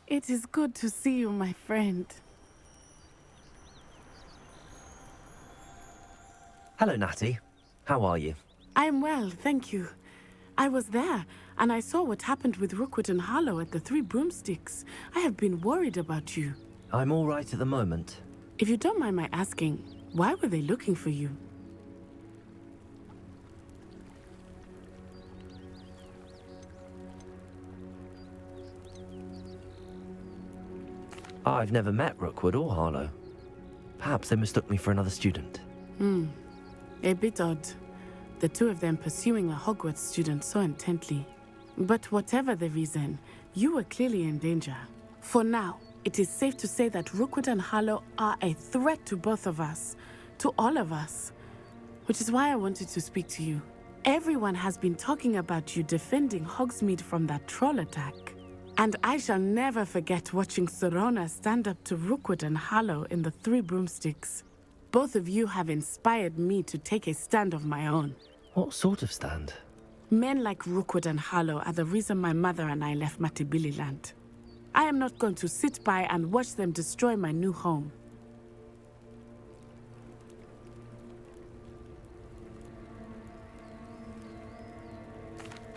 It is good to see you, my friend. Hello, Natty. How are you? I'm well, thank you. I was there, and I saw what happened with Rookwood and Harlow at the Three Broomsticks. I have been worried about you. I'm all right at the moment. If you don't mind my asking, why were they looking for you? I've never met Rookwood or Harlow. Perhaps they mistook me for another student. A bit odd. The two of them pursuing a Hogwarts student so intently. But whatever the reason, you were clearly in danger. For now, it is safe to say that Rookwood and Harlow are a threat to both of us, to all of us. Which is why I wanted to speak to you. Everyone has been talking about you defending Hogsmeade from that troll attack. And I shall never forget watching Sorona stand up to Rookwood and Harlow in the Three Broomsticks. Both of you have inspired me to take a stand of my own. What sort of stand? Men like Rookwood and Harlow are the reason my mother and I left Matibili land. I am not going to sit by and watch them destroy my new home.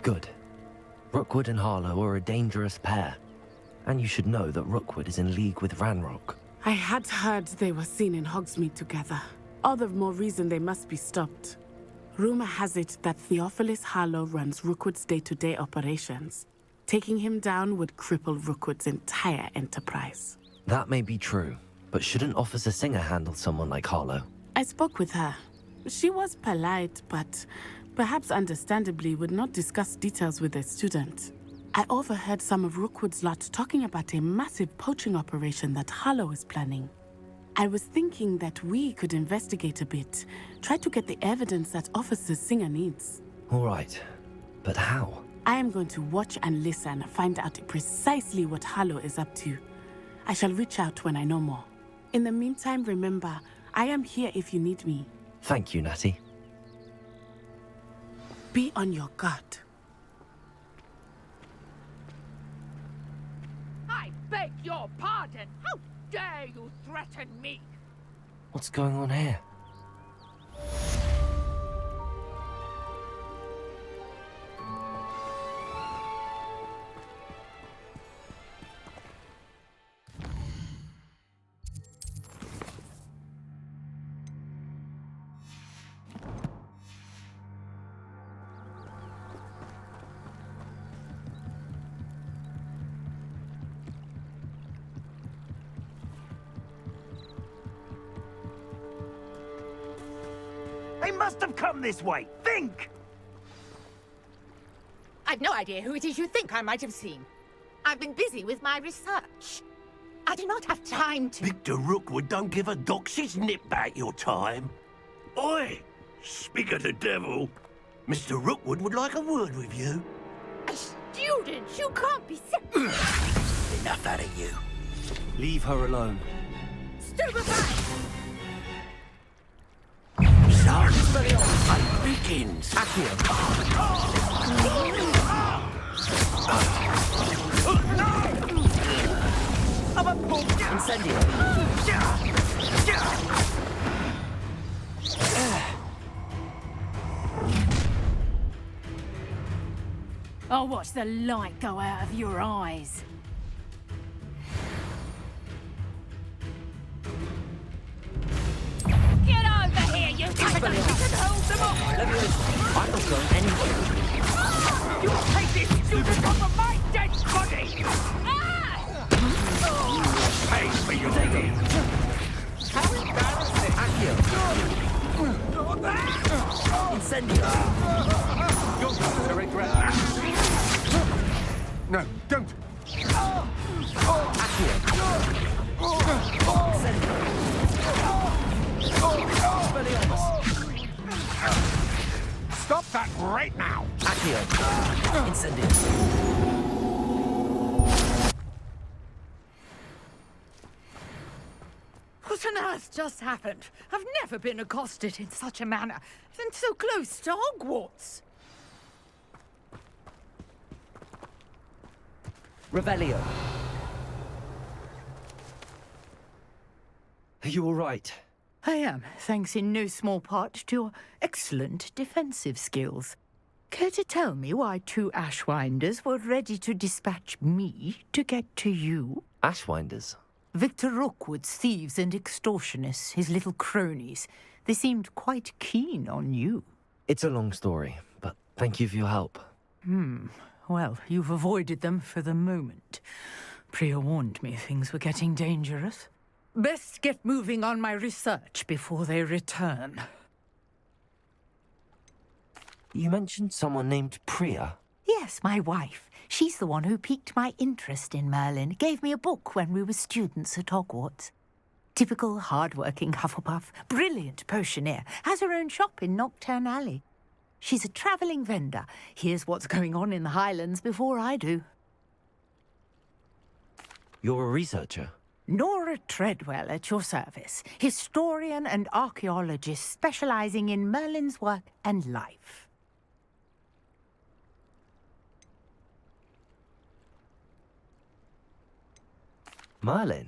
Good. Rookwood and Harlow are a dangerous pair. And you should know that Rookwood is in league with Ranrock. I had heard they were seen in Hogsmeade together. All the more reason they must be stopped. Rumor has it that Theophilus Harlow runs Rookwood's day-to-day operations. Taking him down would cripple Rookwood's entire enterprise. That may be true, but shouldn't Officer Singer handle someone like Harlow? I spoke with her. She was polite, but perhaps understandably would not discuss details with a student. I overheard some of Rookwood's lot talking about a massive poaching operation that Harlow is planning. I was thinking that we could investigate a bit, try to get the evidence that Officer Singer needs. All right, but how? I am going to watch and listen, find out precisely what Harlow is up to. I shall reach out when I know more. In the meantime, remember, I am here if you need me. Thank you, Natty. Be on your guard. I beg your pardon! How dare you threaten me? What's going on here? They must have come this way. Think! I've no idea who it is you think I might have seen. I've been busy with my research. I do not have time to... Victor Rookwood don't give a doxy's nip back your time. Oi! Speak of the devil. Mr. Rookwood would like a word with you. A student? You can't be Enough out of you. Leave her alone. Stupefy! Fight begins. I'll watch the light go out of your eyes. Get over here, you bastard! Hold them off! I'm not going anywhere. You will take this stupid off of my dead body! Pay for your deed. How embarrassing! Incendio! You're going to regret that. No, don't. Stop that right now. Incendio! What on earth just happened? I've never been accosted in such a manner, and so close to Hogwarts. Revelio. Are you all right? I am, thanks in no small part to your excellent defensive skills. Care to tell me why 2 Ashwinders were ready to dispatch me to get to you? Ashwinders? Victor Rookwood's thieves and extortionists, his little cronies. They seemed quite keen on you. It's a long story, but thank you for your help. Well, you've avoided them for the moment. Priya warned me things were getting dangerous. Best get moving on my research before they return. You mentioned someone named Priya. Yes, my wife. She's the one who piqued my interest in Merlin. Gave me a book when we were students at Hogwarts. Typical hard-working Hufflepuff, brilliant potioneer, has her own shop in Knockturn Alley. She's a travelling vendor. Hears what's going on in the Highlands before I do. You're a researcher? Nora Treadwell at your service. Historian and archaeologist specialising in Merlin's work and life. Merlin?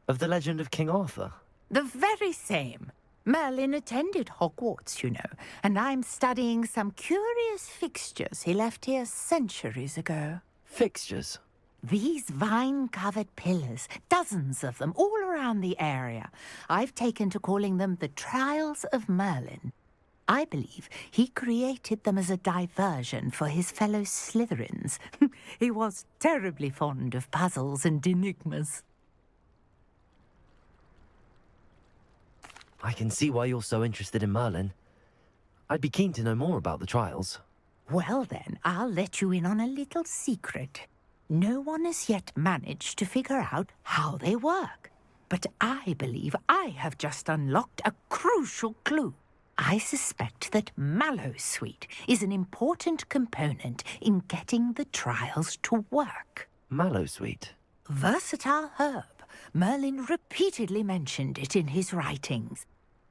Of the legend of King Arthur? The very same. Merlin attended Hogwarts, you know, and I'm studying some curious fixtures he left here centuries ago. Fixtures? These vine-covered pillars, dozens of them, all around the area. I've taken to calling them the Trials of Merlin. I believe he created them as a diversion for his fellow Slytherins. He was terribly fond of puzzles and enigmas. I can see why you're so interested in Merlin. I'd be keen to know more about the trials. Well then, I'll let you in on a little secret. No one has yet managed to figure out how they work. But I believe I have just unlocked a crucial clue. I suspect that Mallowsweet is an important component in getting the trials to work. Mallowsweet? Versatile herb. Merlin repeatedly mentioned it in his writings.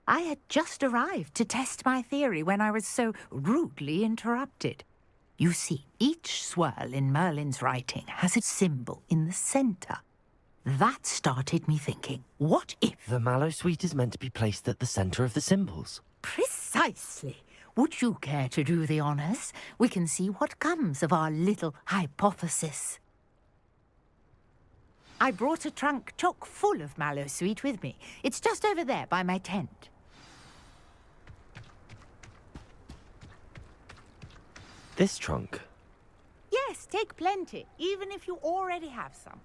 I had just arrived to test my theory when I was so rudely interrupted. You see, each swirl in Merlin's writing has a symbol in the centre. That started me thinking, what if... The Mallowsweet is meant to be placed at the centre of the symbols. Precisely. Would you care to do the honours? We can see what comes of our little hypothesis. I brought a trunk chock full of Mallowsweet with me. It's just over there by my tent. This trunk? Yes, take plenty, even if you already have some.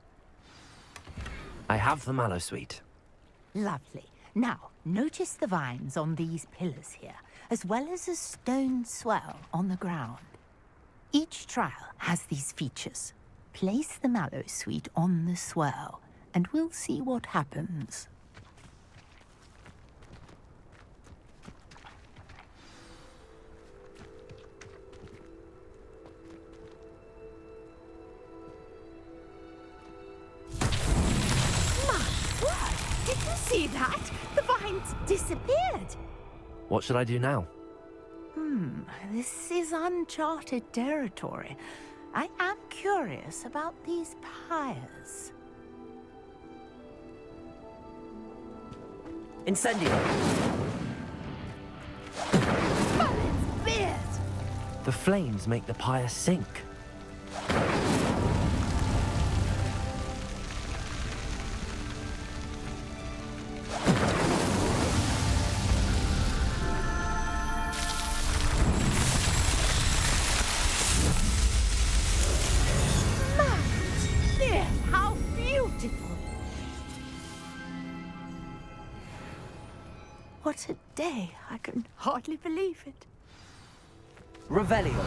I have the Mallowsweet. Lovely. Now, notice the vines on these pillars here, as well as a stone swell on the ground. Each trial has these features. Place the Mallowsweet on the swell, and we'll see what happens. Did you see that? The vines disappeared. What should I do now? This is uncharted territory. I am curious about these pyres. Incendio! Merlin's beard! The flames make the pyre sink. How beautiful! What a day! I can hardly believe it. Revelio!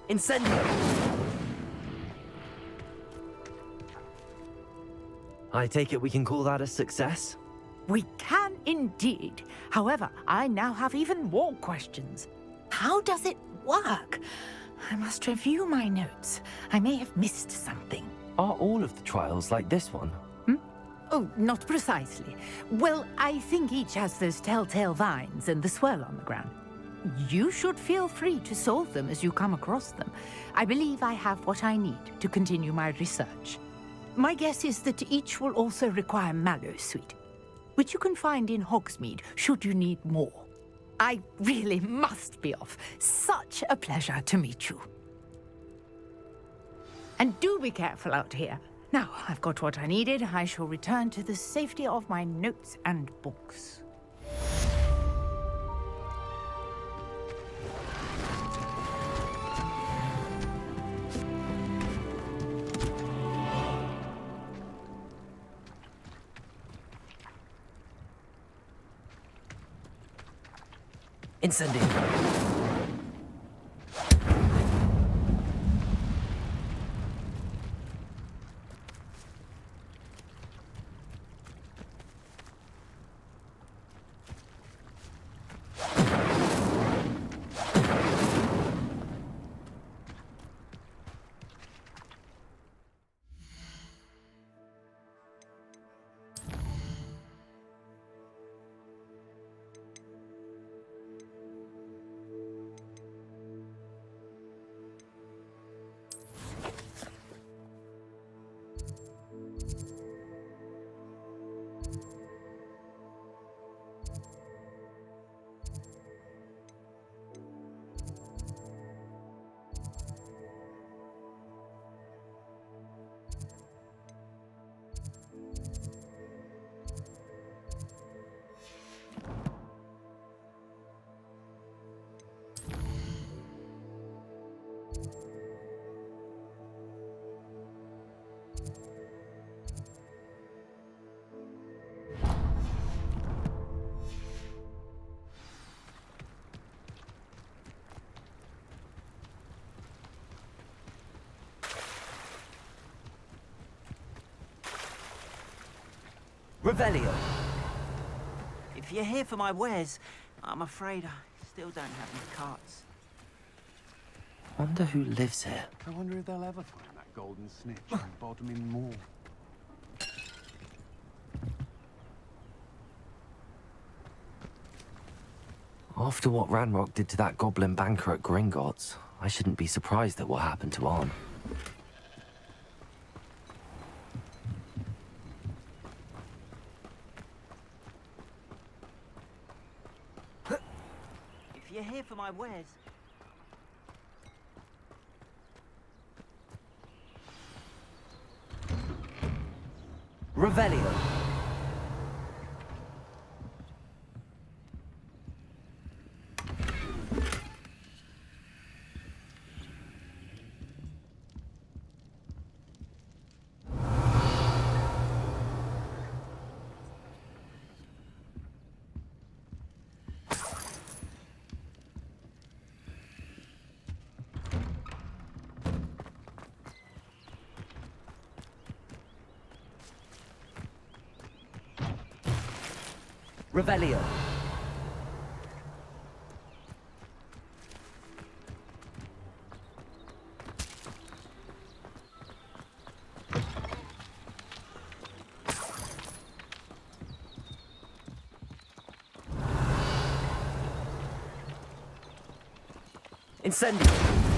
Incendio! I take it we can call that a success? We can indeed. However, I now have even more questions. How does it work? I must review my notes. I may have missed something. Are all of the trials like this one? Oh, not precisely. Well, I think each has those telltale vines and the swirl on the ground. You should feel free to solve them as you come across them. I believe I have what I need to continue my research. My guess is that each will also require mallowsweet, which you can find in Hogsmeade should you need more. I really must be off. Such a pleasure to meet you. And do be careful out here. Now, I've got what I needed. I shall return to the safety of my notes and books. Incendio. Revelio. If you're here for my wares, I'm afraid I still don't have any carts. Wonder who lives here. I wonder if they'll ever find that golden snitch and Bodmin Moor. After what Ranrock did to that goblin banker at Gringotts, I shouldn't be surprised at what happened to Arn. If you're here for my wares... Revelio. Revelio. Incendio.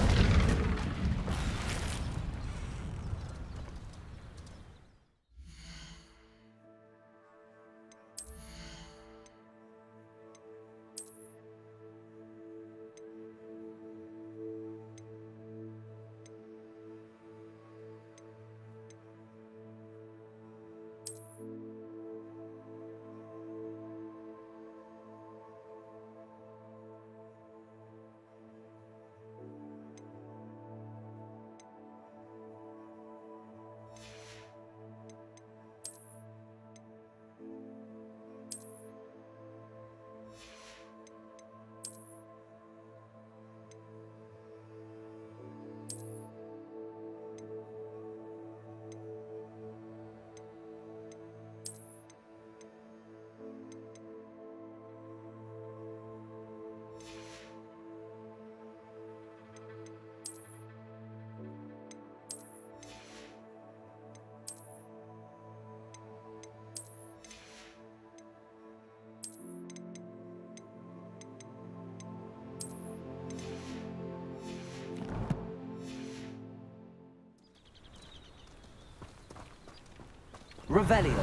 Revelio.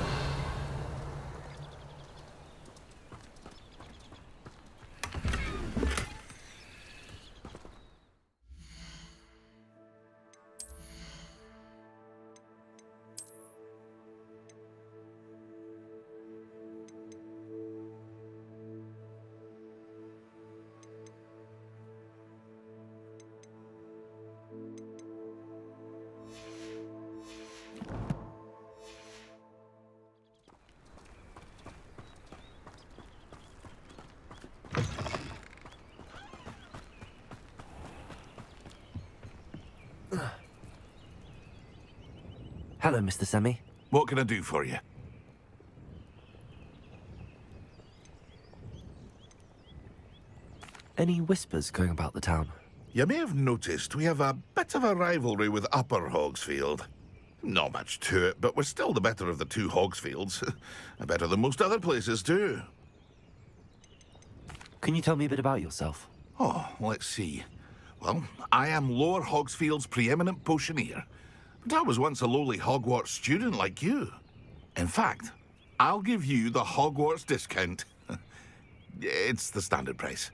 Hello, Mr. Semi. What can I do for you? Any whispers going about the town? You may have noticed we have a bit of a rivalry with Upper Hogsfield. Not much to it, but we're still the better of the two Hogsfields. Better than most other places, too. Can you tell me a bit about yourself? Oh, let's see. Well, I am Lower Hogsfield's preeminent potioneer. But I was once a lowly Hogwarts student like you. In fact, I'll give you the Hogwarts discount. It's the standard price.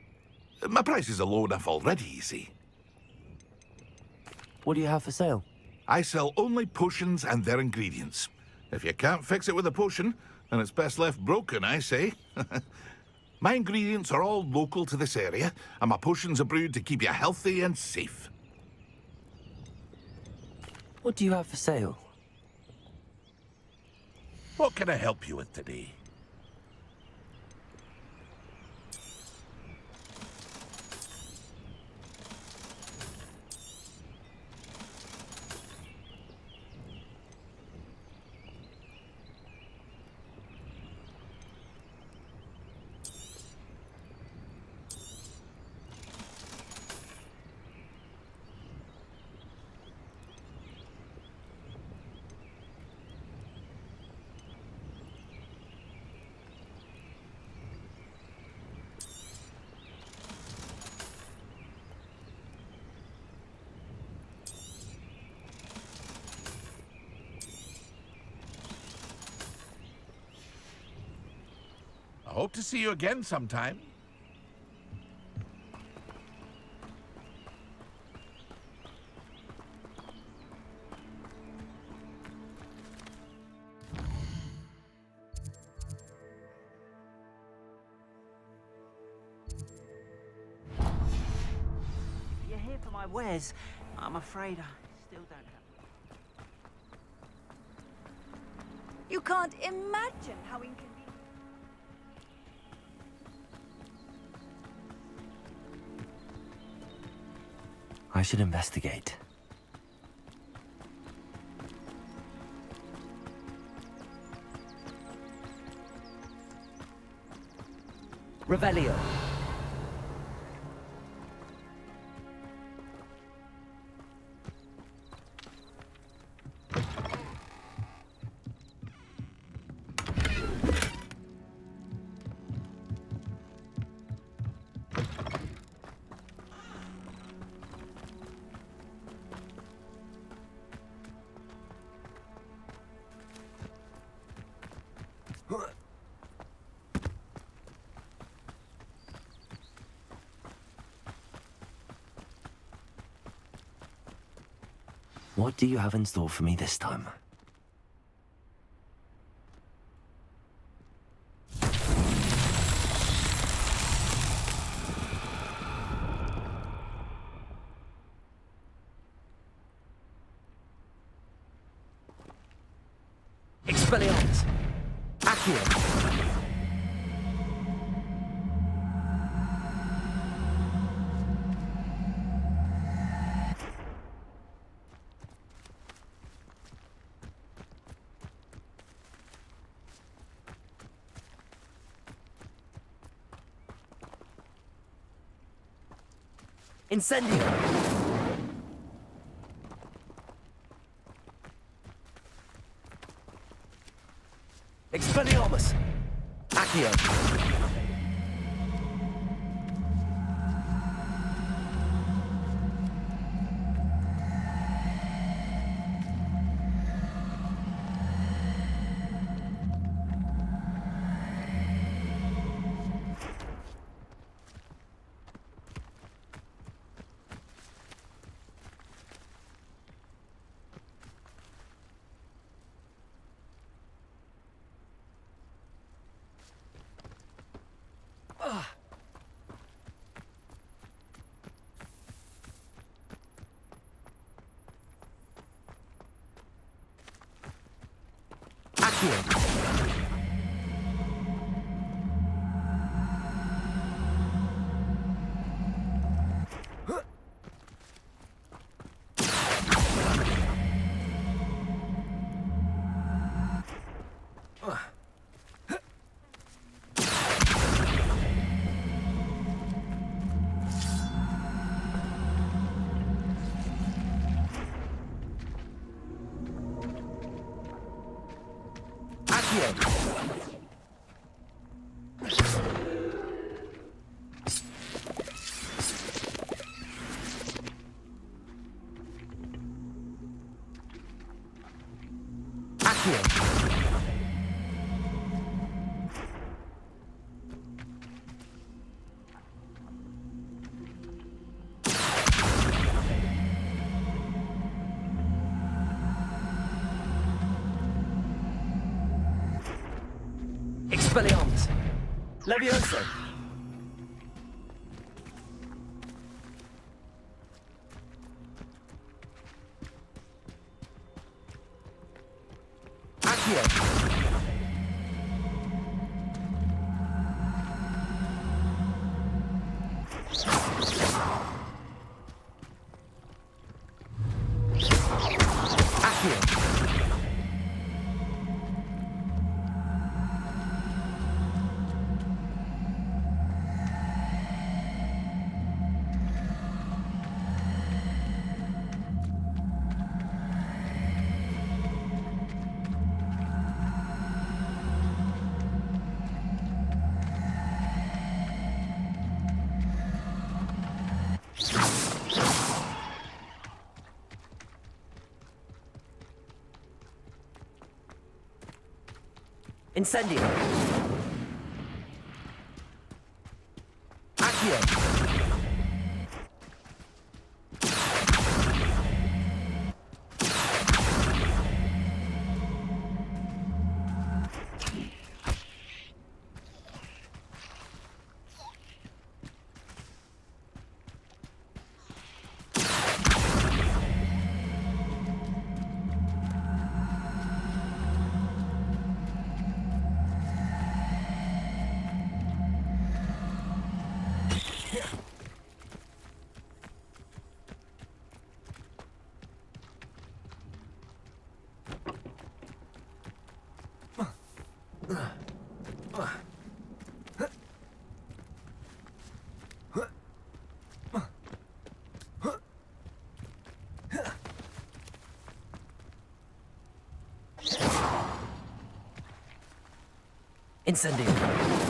My prices are low enough already, you see. What do you have for sale? I sell only potions and their ingredients. If you can't fix it with a potion, then it's best left broken, I say. My ingredients are all local to this area, and my potions are brewed to keep you healthy and safe. What do you have for sale? What can I help you with today? I hope to see you again sometime. If you're here for my wares, I'm afraid I still don't have them. You can't imagine how inconvenient. I should investigate. Revelio. What do you have in store for me this time? Expelliarmus! Accio! Incendio! Expelliarmus! Accio! Expelliarmus! Levioso! Accio! Accio! Incendio! Accio! Incendio!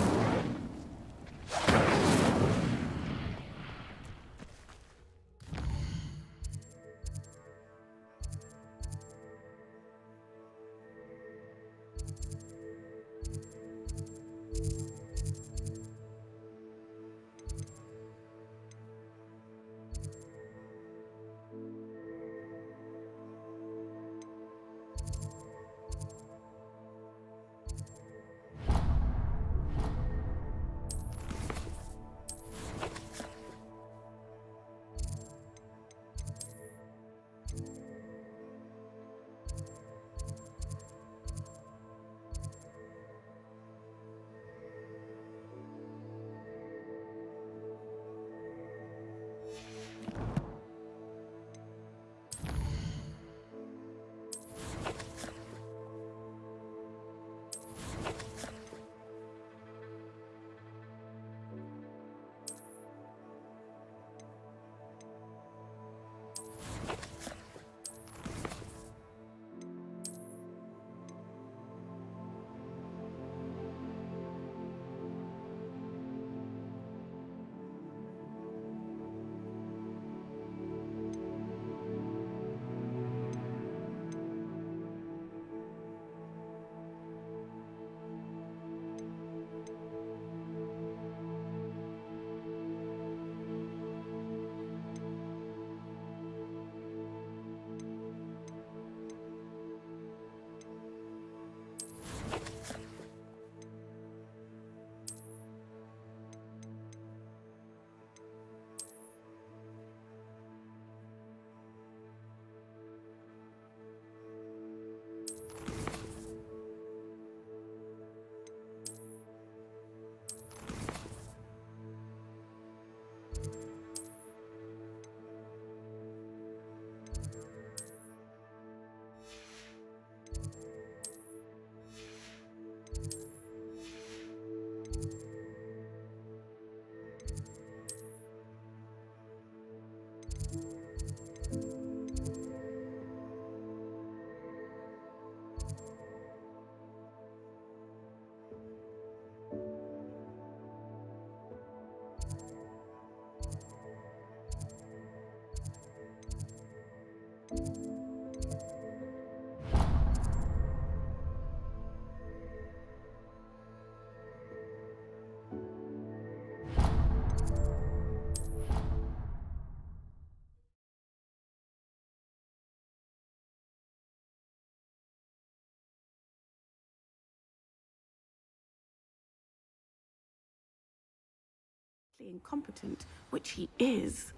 incompetent, which he is.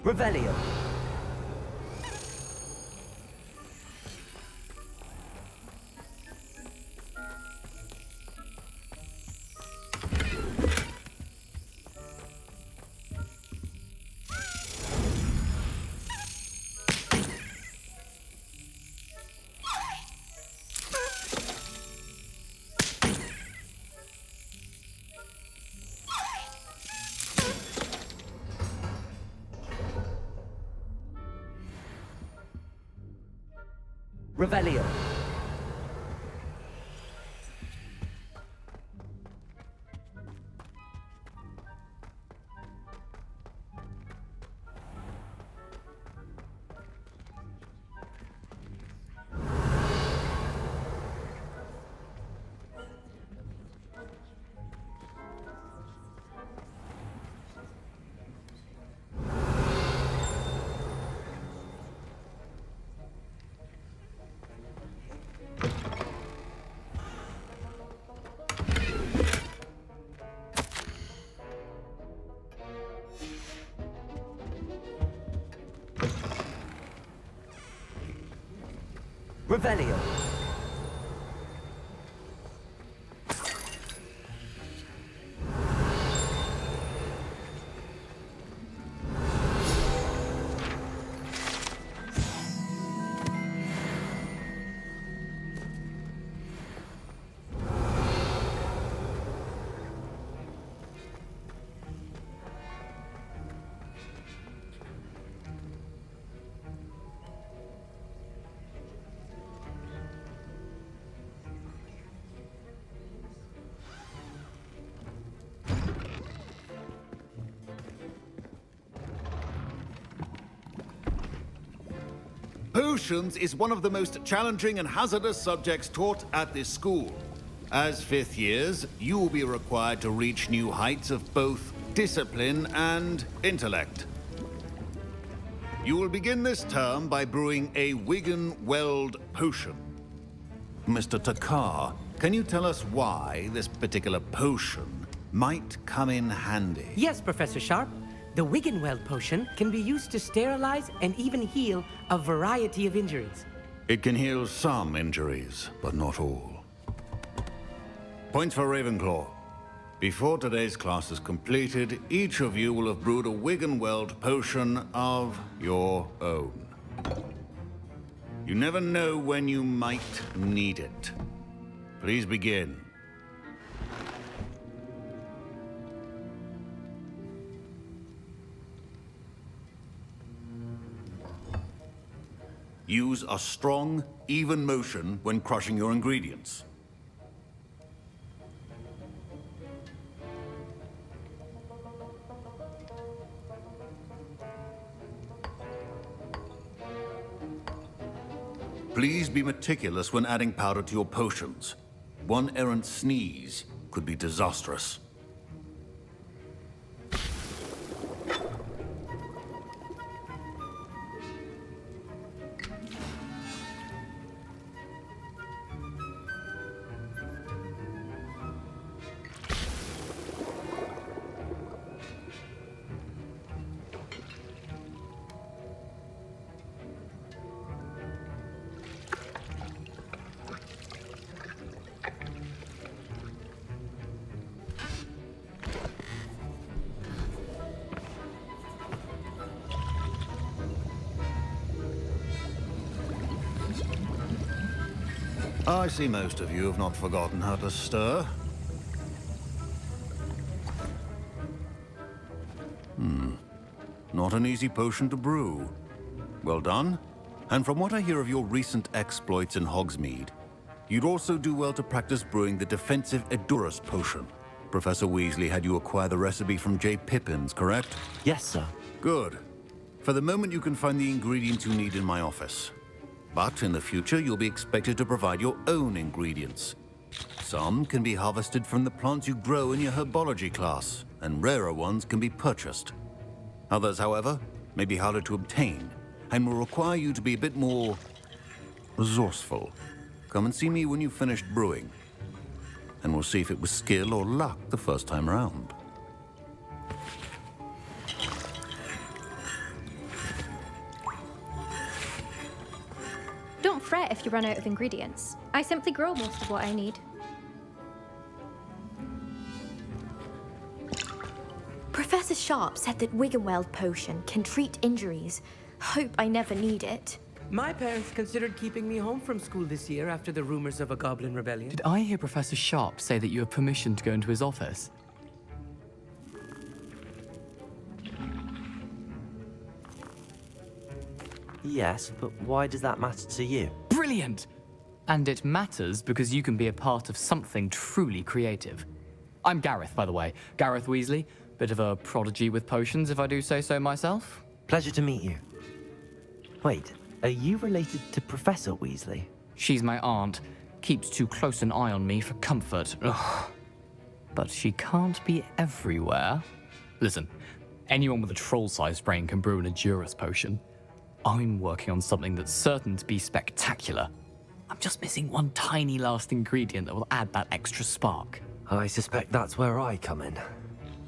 Revelio. Revelio. Revelio. Potions is one of the most challenging and hazardous subjects taught at this school. As fifth years, you will be required to reach new heights of both discipline and intellect. You will begin this term by brewing a Wigan-Weld potion. Mr. Takar, can you tell us why this particular potion might come in handy? Yes, Professor Sharp. The Wigan-Weld potion can be used to sterilize and even heal a variety of injuries. It can heal some injuries, but not all. Points for Ravenclaw. Before today's class is completed, each of you will have brewed a Wigan-Weld potion of your own. You never know when you might need it. Please begin. Use a strong, even motion when crushing your ingredients. Please be meticulous when adding powder to your potions. One errant sneeze could be disastrous. I see most of you have not forgotten how to stir. Not an easy potion to brew. Well done. And from what I hear of your recent exploits in Hogsmeade, you'd also do well to practice brewing the defensive Edurus potion. Professor Weasley had you acquire the recipe from J. Pippins, correct? Yes, sir. Good. For the moment, you can find the ingredients you need in my office. But in the future, you'll be expected to provide your own ingredients. Some can be harvested from the plants you grow in your herbology class, and rarer ones can be purchased. Others, however, may be harder to obtain, and will require you to be a bit more resourceful. Come and see me when you've finished brewing. and we'll see if it was skill or luck the first time round. Don't fret if you run out of ingredients. I simply grow most of what I need. Professor Sharp said that Wiggenweld potion can treat injuries. Hope I never need it. My parents considered keeping me home from school this year after the rumors of a goblin rebellion. Did I hear Professor Sharp say that you have permission to go into his office? Yes, but why does that matter to you? Brilliant! And it matters because you can be a part of something truly creative. I'm Gareth, by the way. Gareth Weasley. Bit of a prodigy with potions, if I do say so myself. Pleasure to meet you. Wait, are you related to Professor Weasley? She's my aunt. Keeps too close an eye on me for comfort. Ugh. But she can't be everywhere. Listen, anyone with a troll-sized brain can brew an Edurus potion. I'm working on something that's certain to be spectacular. I'm just missing one tiny last ingredient that will add that extra spark. I suspect that's where I come in.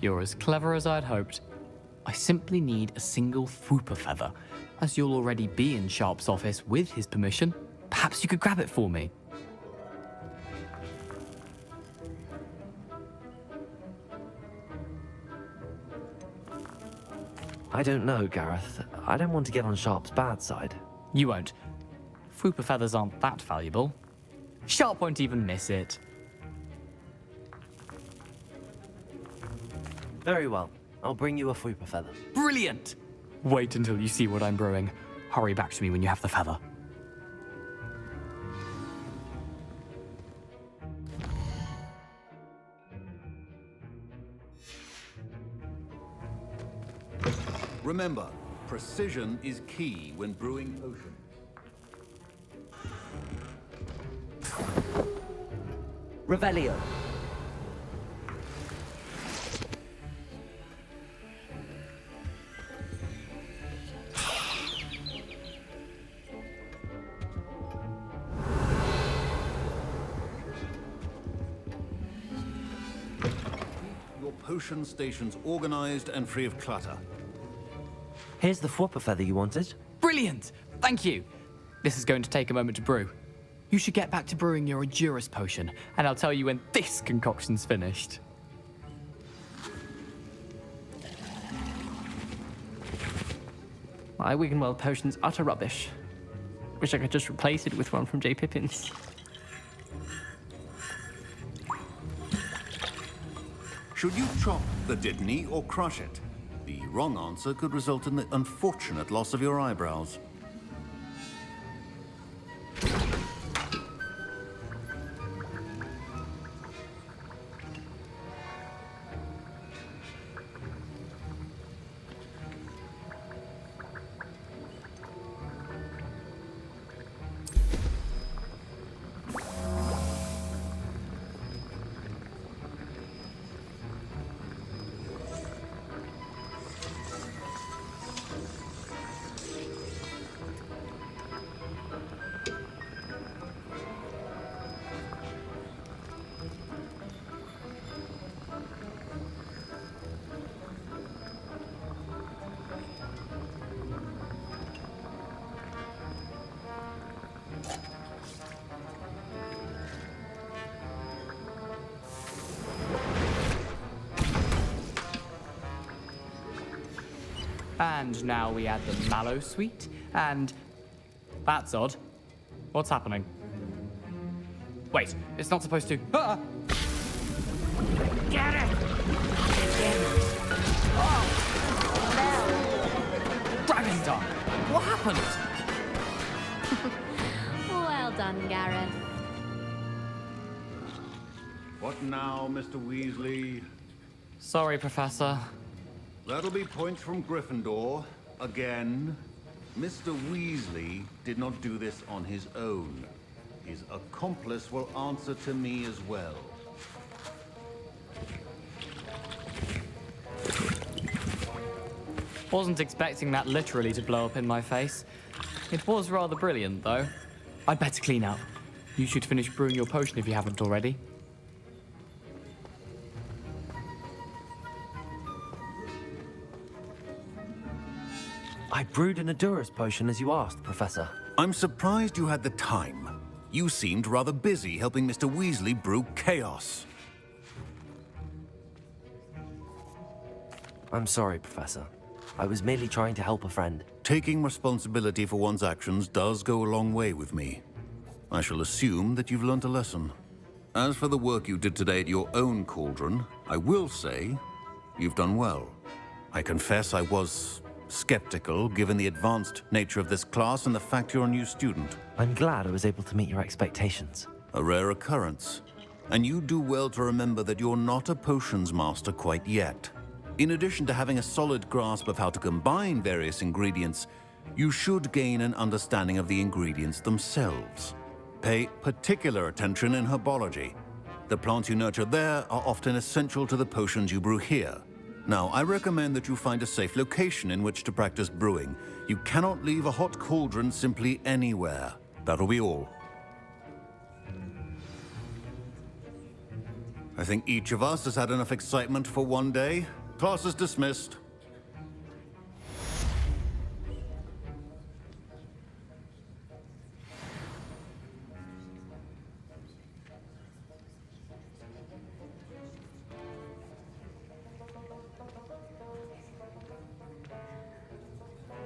You're as clever as I'd hoped. I simply need a single Fwooper feather. As you'll already be in Sharp's office with his permission, perhaps you could grab it for me. I don't know, Gareth. I don't want to get on Sharp's bad side. You won't. Fwooper feathers aren't that valuable. Sharp won't even miss it. Very well. I'll bring you a Fwooper feather. Brilliant! Wait until you see what I'm brewing. Hurry back to me when you have the feather. Remember, precision is key when brewing potions. Revelio. Your potion stations organized and free of clutter. Here's the Fwooper feather you wanted. Brilliant! Thank you! This is going to take a moment to brew. You should get back to brewing your Edurus potion, and I'll tell you when this concoction's finished. My Wiggenweld potion's utter rubbish. Wish I could just replace it with one from J. Pippin's. Should you chop the Dittany or crush it? The wrong answer could result in the unfortunate loss of your eyebrows. And now we add the mallow sweet, and... That's odd. What's happening? Wait, it's not supposed to... Ah! Get it! Dragon's Dark! What happened? Well done, Gareth. What now, Mr. Weasley? Sorry, Professor. That'll be points from Gryffindor. Again. Mr. Weasley did not do this on his own. His accomplice will answer to me as well. Wasn't expecting that literally to blow up in my face. It was rather brilliant, though. I'd better clean up. You should finish brewing your potion if you haven't already. I brewed an Adurus potion as you asked, Professor. I'm surprised you had the time. You seemed rather busy helping Mr. Weasley brew chaos. I'm sorry, Professor. I was merely trying to help a friend. Taking responsibility for one's actions does go a long way with me. I shall assume that you've learnt a lesson. As for the work you did today at your own cauldron, I will say you've done well. I confess I was skeptical, given the advanced nature of this class and the fact you're a new student. I'm glad I was able to meet your expectations. A rare occurrence. And you do well to remember that you're not a potions master quite yet. In addition to having a solid grasp of how to combine various ingredients, you should gain an understanding of the ingredients themselves. Pay particular attention in herbology. The plants you nurture there are often essential to the potions you brew here. Now, I recommend that you find a safe location in which to practice brewing. You cannot leave a hot cauldron simply anywhere. That'll be all. I think each of us has had enough excitement for one day. Class is dismissed.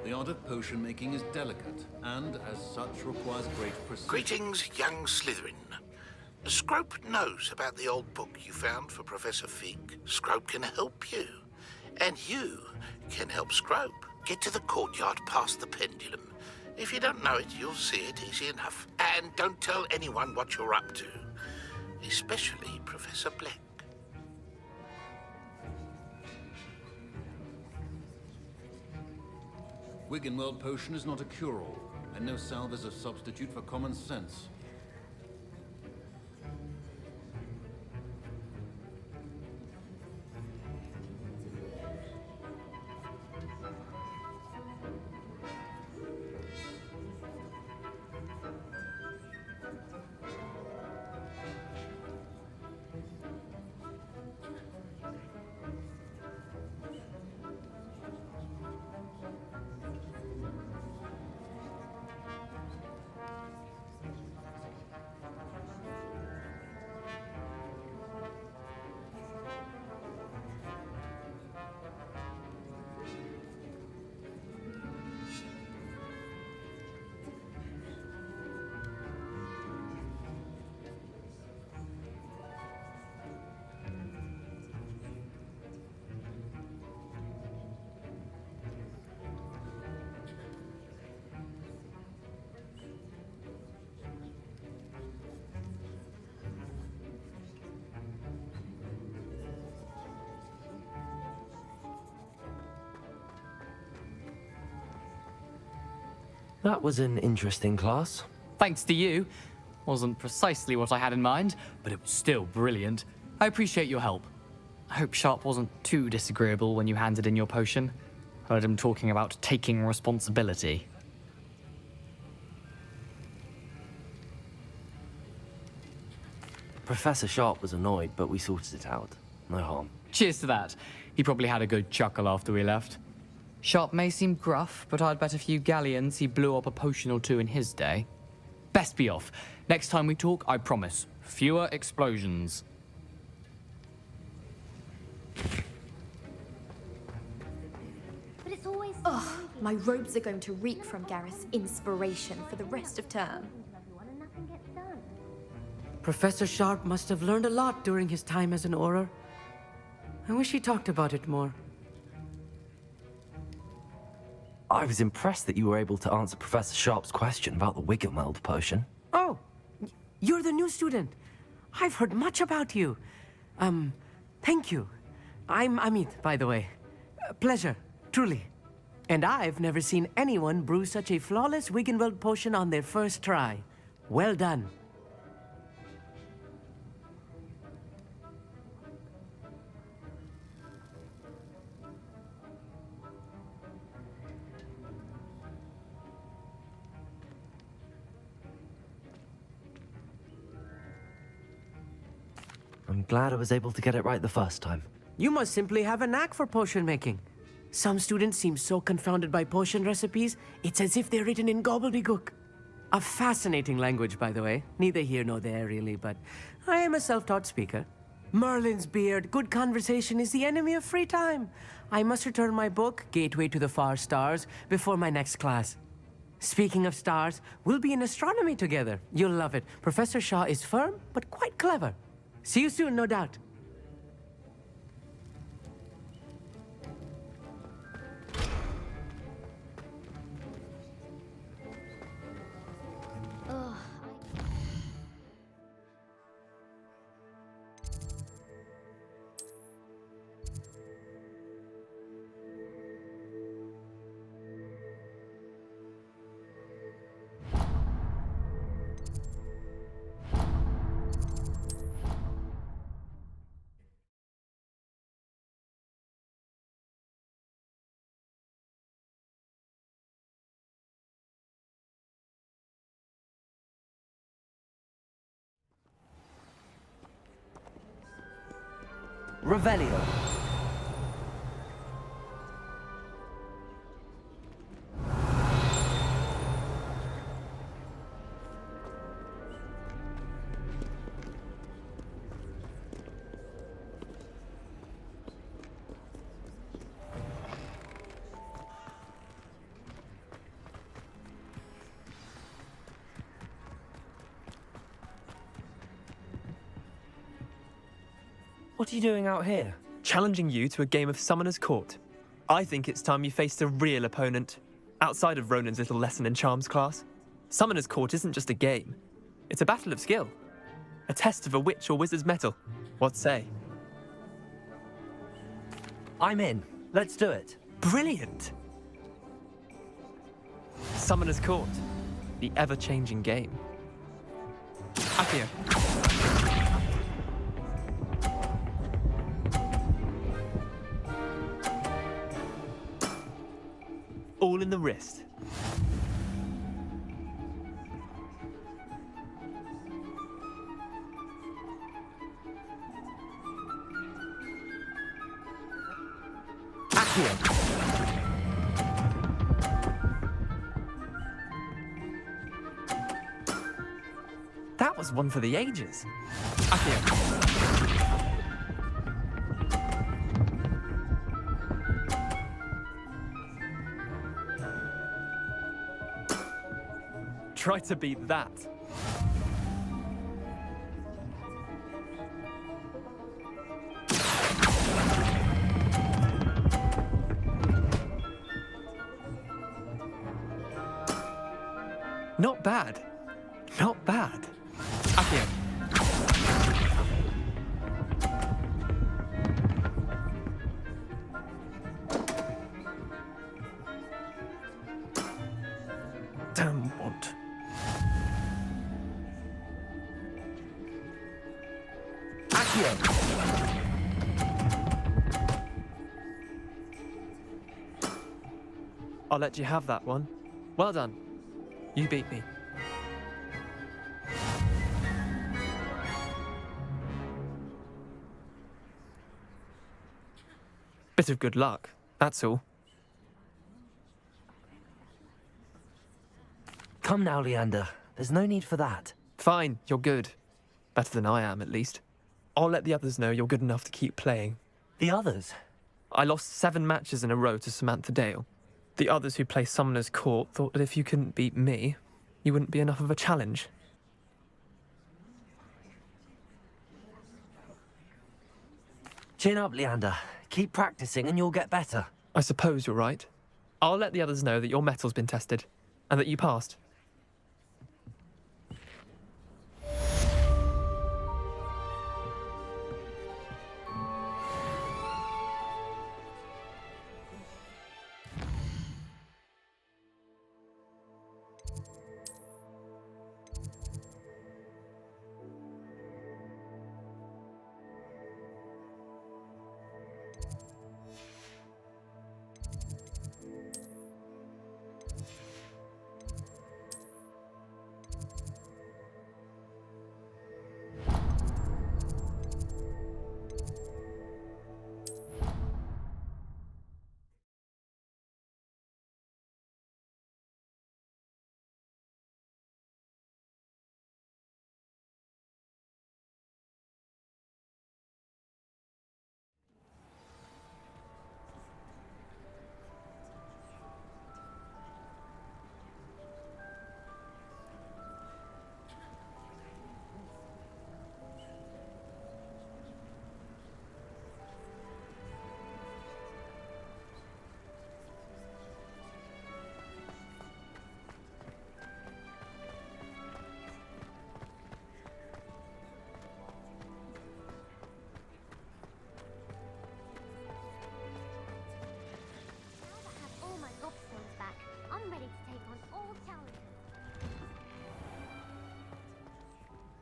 The art of potion making is delicate, and as such requires great precision. Greetings, young Slytherin. Scrope knows about the old book you found for Professor Fig. Scrope can help you. And you can help Scrope. Get to the courtyard past the pendulum. If you don't know it, you'll see it easy enough. And don't tell anyone what you're up to. Especially Professor Black. Wiggenweld potion is not a cure-all, and no salve is a substitute for common sense. That was an interesting class. Thanks to you. Wasn't precisely what I had in mind, but it was still brilliant. I appreciate your help. I hope Sharp wasn't too disagreeable when you handed in your potion. Heard him talking about taking responsibility. Professor Sharp was annoyed, but we sorted it out. No harm. Cheers to that. He probably had a good chuckle after we left. Sharp may seem gruff, but I'd bet a few galleons he blew up a potion or two in his day. Best be off. Next time we talk, I promise, fewer explosions. But it's always... Ugh, my robes are going to reek from Gareth's inspiration for the rest of term. Professor Sharp must have learned a lot during his time as an Auror. I wish he talked about it more. I was impressed that you were able to answer Professor Sharp's question about the Wiggenweld potion. Oh, you're the new student. I've heard much about you. Thank you. I'm Amit, by the way. Pleasure, truly. And I've never seen anyone brew such a flawless Wiggenweld potion on their first try. Well done. I'm glad I was able to get it right the first time. You must simply have a knack for potion making. Some students seem so confounded by potion recipes, it's as if they're written in gobbledygook. A fascinating language, by the way. Neither here nor there, really, but I am a self-taught speaker. Merlin's beard, good conversation is the enemy of free time. I must return my book, Gateway to the Far Stars, before my next class. Speaking of stars, we'll be in astronomy together. You'll love it. Professor Shaw is firm, but quite clever. See you soon, no doubt. Revelio. What are you doing out here? Challenging you to a game of Summoner's Court. I think it's time you faced a real opponent, outside of Ronan's little lesson in charms class. Summoner's Court isn't just a game. It's a battle of skill. A test of a witch or wizard's mettle. What say? I'm in. Let's do it. Brilliant! Summoner's Court. The ever-changing game. Accio. All in the wrist. Accio. That was one for the ages. Accio. Try to beat that. Not bad. Not bad. Accio. Damn want. I'll let you have that one. Well done. You beat me. Bit of good luck, that's all. Come now, Leander. There's no need for that. Fine, you're good. Better than I am, at least. I'll let the others know you're good enough to keep playing. The others? I lost 7 matches in a row to Samantha Dale. The others who play Summoner's Court thought that if you couldn't beat me, you wouldn't be enough of a challenge. Chin up, Leander. Keep practicing and you'll get better. I suppose you're right. I'll let the others know that your metal's been tested, and that you passed.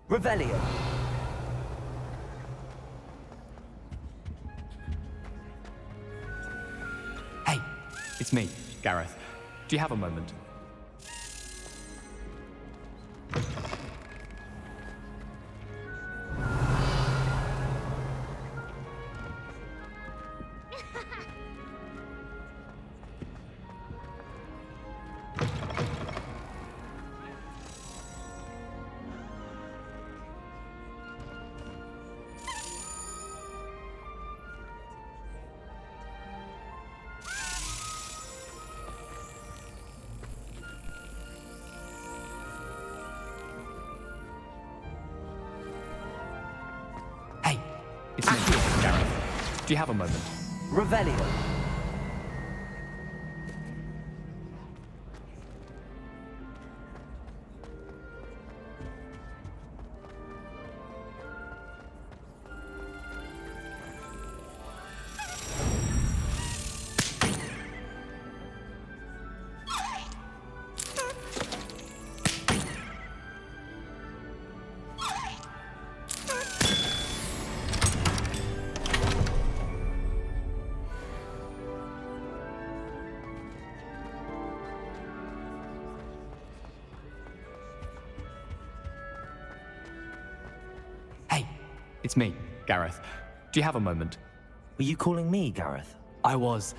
Revelio. Hey, it's me, Gareth. Do you have a moment? It's me, Gareth. Do you have a moment? Revelio. It's me, Gareth. Do you have a moment? Were you calling me, Gareth? I was.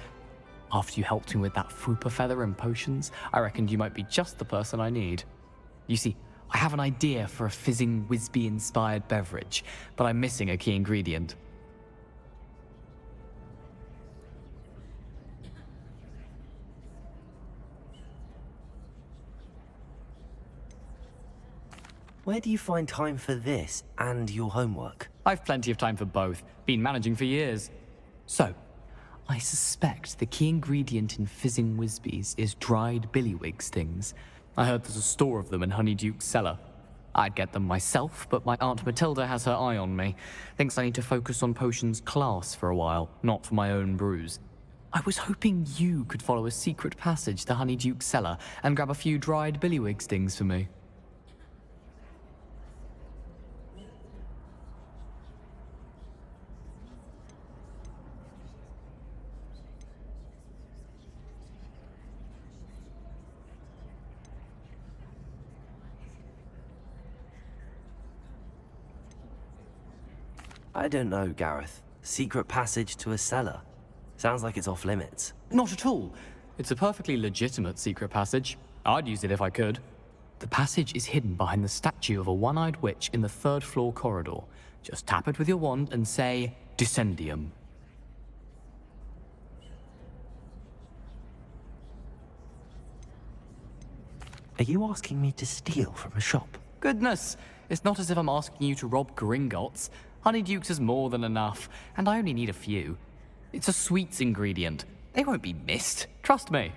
After you helped me with that Fupa feather and potions, I reckoned you might be just the person I need. You see, I have an idea for a fizzing Whizbee-inspired beverage, but I'm missing a key ingredient. Where do you find time for this and your homework? I've plenty of time for both. Been managing for years. So, I suspect the key ingredient in fizzing Whizbees is dried billywig stings. I heard there's a store of them in Honeyduke's cellar. I'd get them myself, but my Aunt Matilda has her eye on me. Thinks I need to focus on potions class for a while, not for my own brews. I was hoping you could follow a secret passage to Honeyduke's cellar and grab a few dried billywig stings for me. I don't know, Gareth. Secret passage to a cellar. Sounds like it's off limits. Not at all. It's a perfectly legitimate secret passage. I'd use it if I could. The passage is hidden behind the statue of a one-eyed witch in the third floor corridor. Just tap it with your wand and say, Descendium. Are you asking me to steal from a shop? Goodness, it's not as if I'm asking you to rob Gringotts. Honeyduke's is more than enough, and I only need a few. It's a sweets ingredient. They won't be missed. Trust me.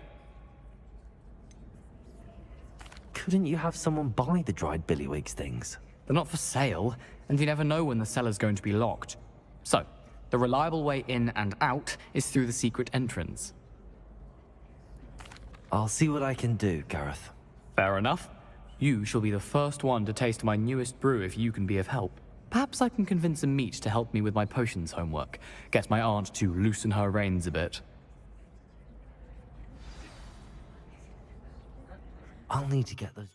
Couldn't you have someone buy the dried billywig things? They're not for sale, and you never know when the cellar's going to be locked. So, the reliable way in and out is through the secret entrance. I'll see what I can do, Gareth. Fair enough. You shall be the first one to taste my newest brew if you can be of help. Perhaps I can convince a meat to help me with my potions homework. Get my aunt to loosen her reins a bit. I'll need to get those...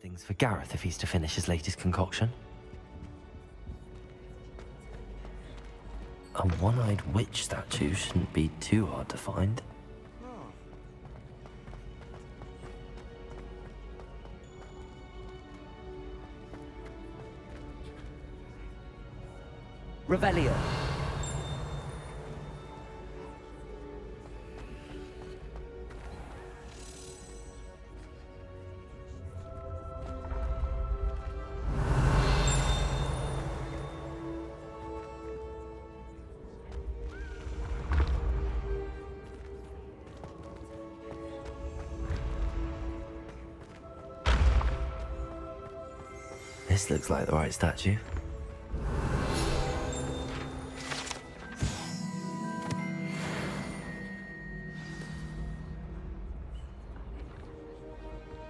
things for Gareth if he's to finish his latest concoction. A one-eyed witch statue shouldn't be too hard to find. Revelio. This looks like the right statue.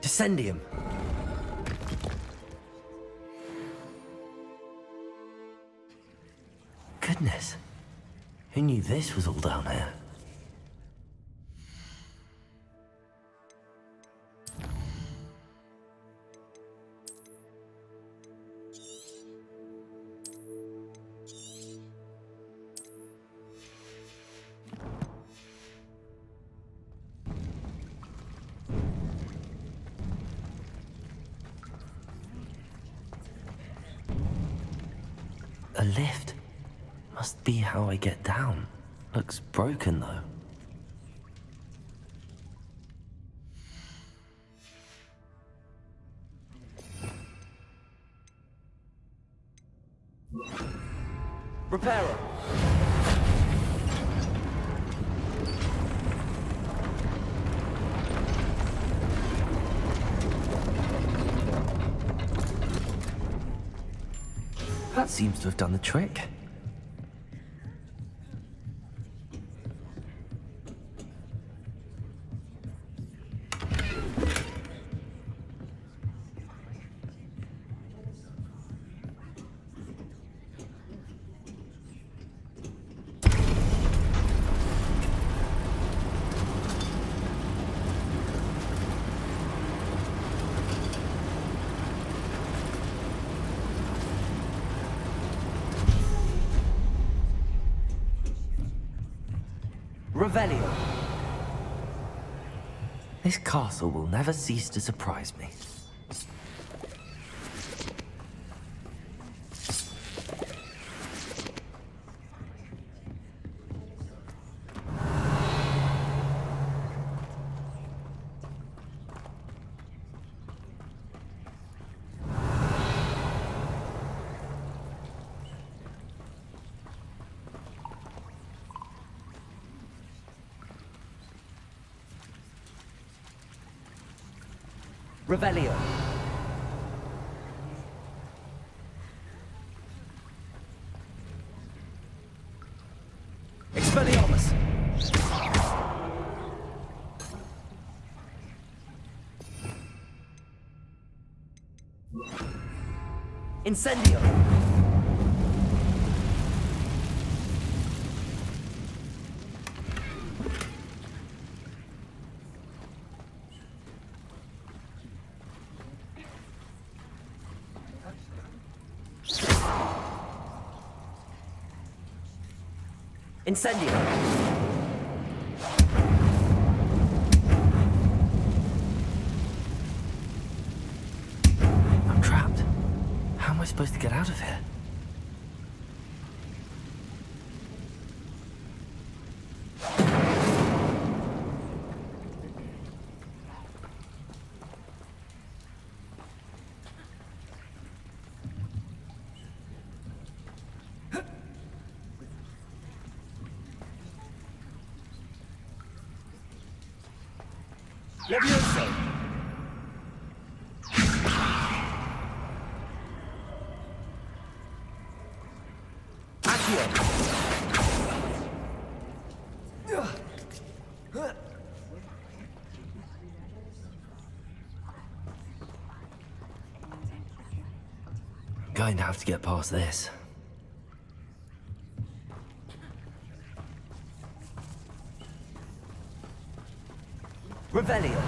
Descendium. Goodness. Who knew this was all down here? A lift. Must be how I get down. Looks broken, though. Repairer! That seems to have done the trick. Revelio. This castle will never cease to surprise me. Revelio. Expelliarmus. Incendio. Incendio. I'm trapped. How am I supposed to get out of here? Levioso! Accio! I'm going to have to get past this. Revelio.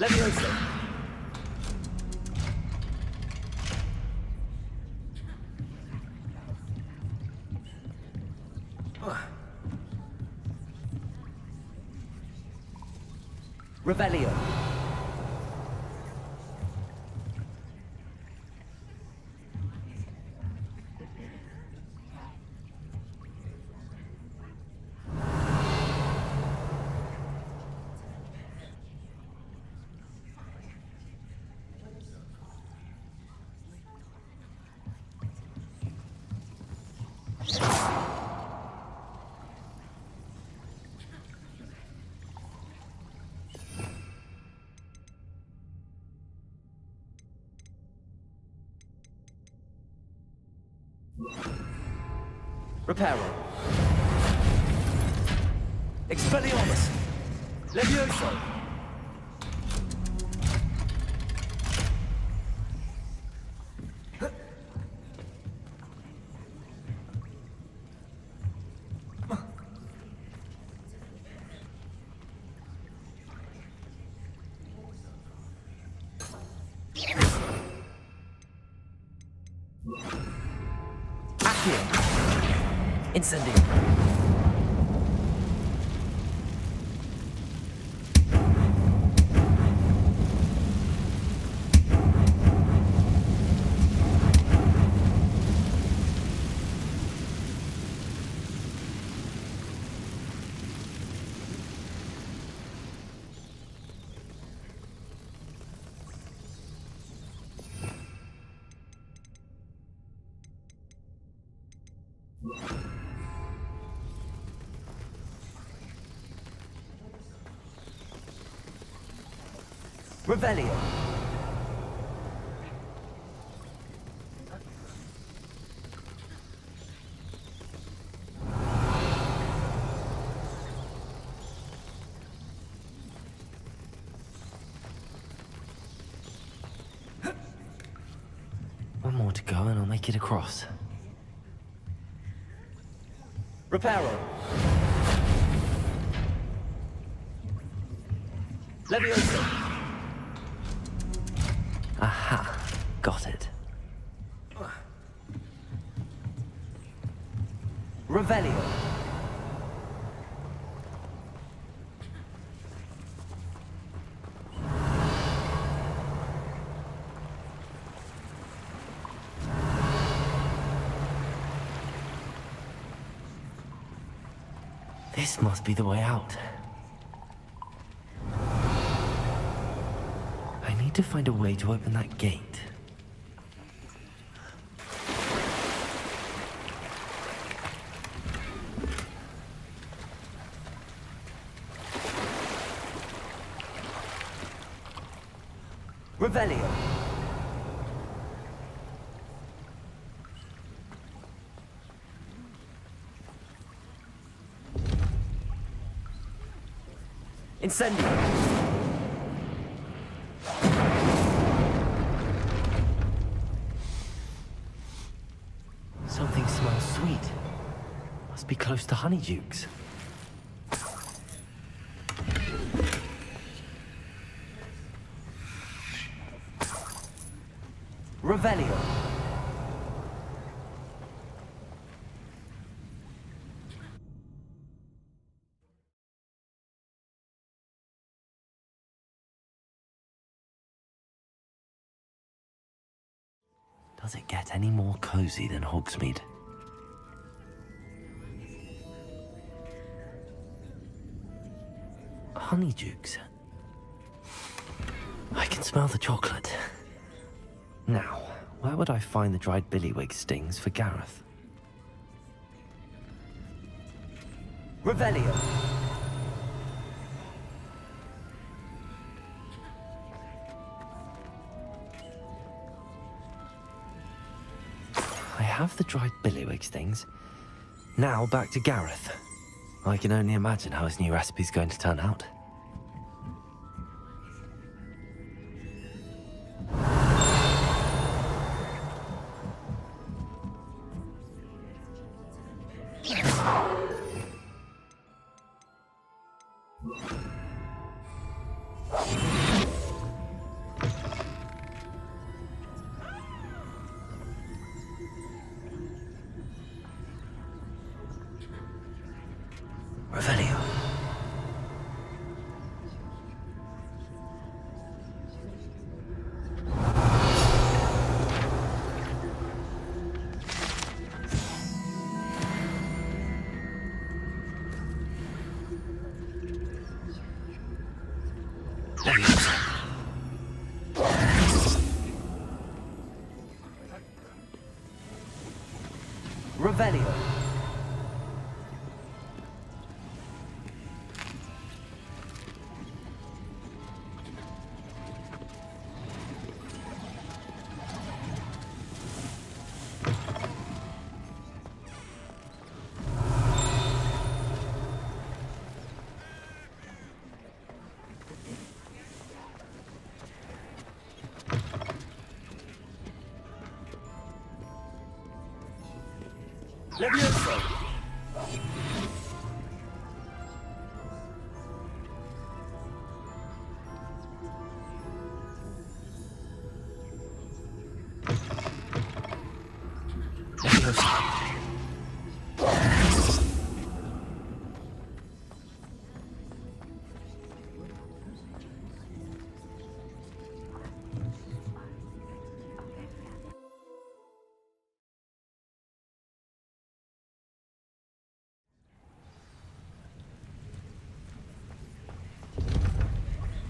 Levioso. Revelio. Reparo. Expelliarmus. Levioso. Incendio. Revelio. One more to go and I'll make it across. Reparo. Levioso. Aha, got it. Revelio. This must be the way out. I need to find a way to open that gate. Revelio. Incendio. Something smells sweet. Must be close to Honeydukes. Revelio. Does it get any more cozy than Hogsmeade? Honeydukes. I can smell the chocolate. Now, where would I find the dried billywig stings for Gareth? Revelio. I have the dried billywig stings. Now back to Gareth. I can only imagine how his new recipe's going to turn out. Revelio. Revelio. Levioso!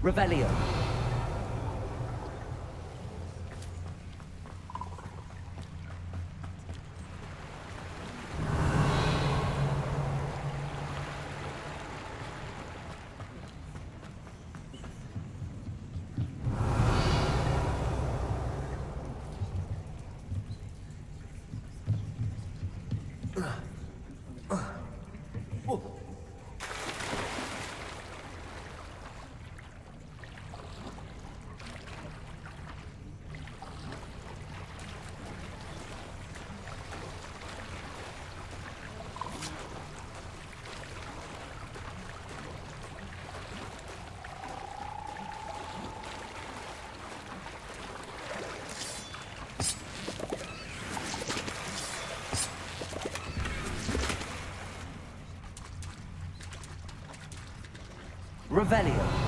Revelio. Revelio.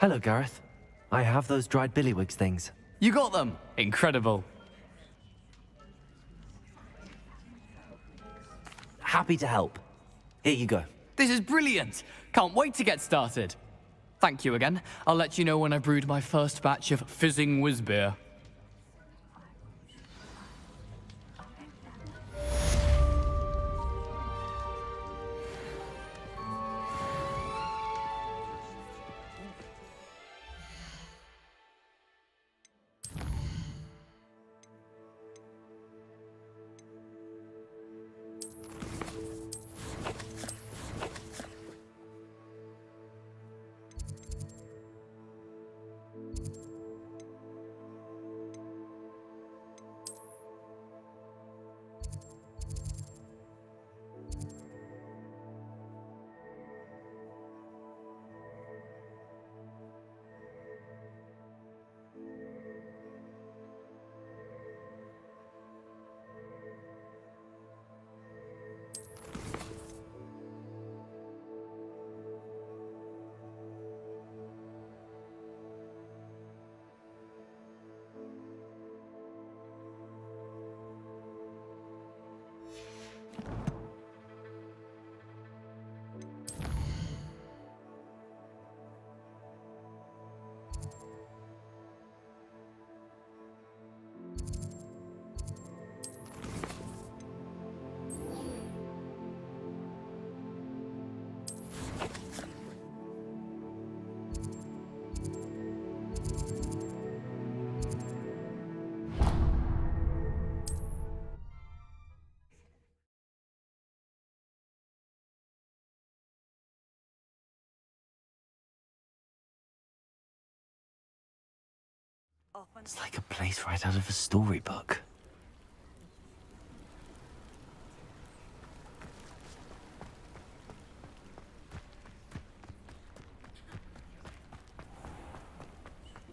Hello, Gareth. I have those dried billywigs things. You got them! Incredible. Happy to help. Here you go. This is brilliant! Can't wait to get started. Thank you again. I'll let you know when I brewed my first batch of fizzing whiz beer. It's like a place right out of a storybook.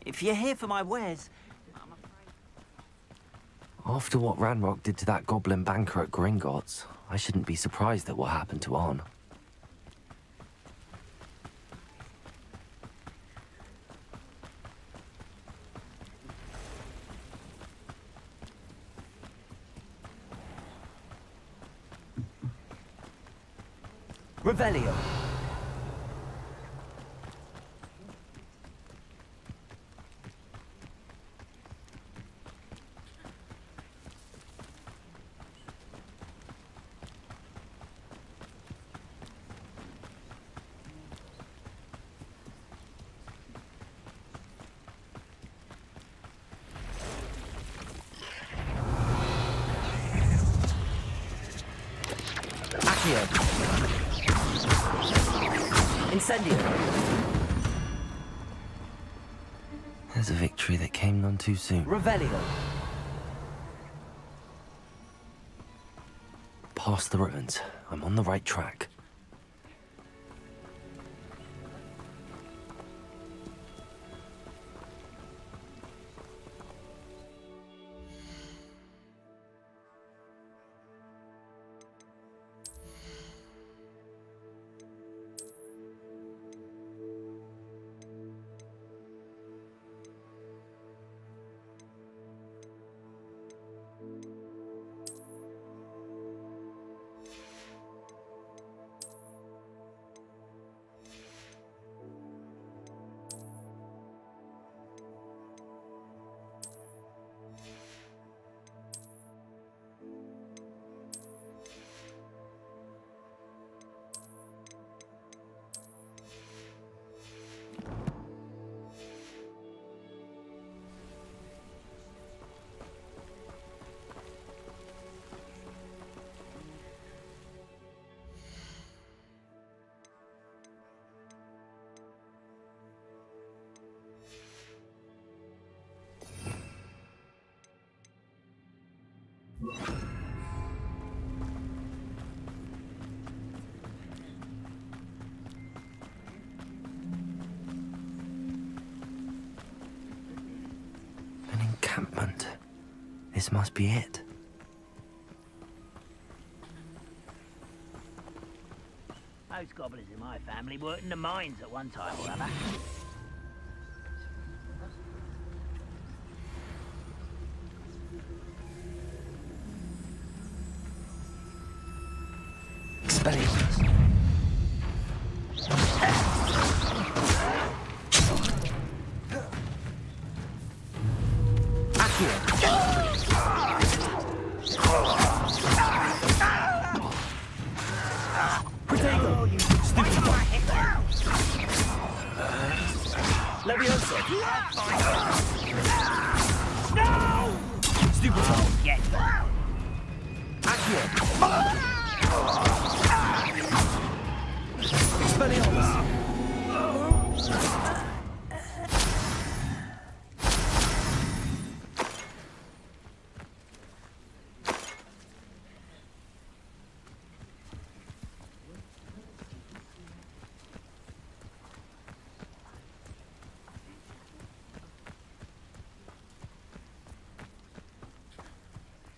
If you're here for my wares, After what Ranrock did to that goblin banker at Gringotts, I shouldn't be surprised at what happened to On. Revelio. Incendio. There's a victory that came none too soon. Revelio. Past the ruins. I'm on the right track. An encampment. This must be it. Most goblins in my family worked in the mines at one time or other.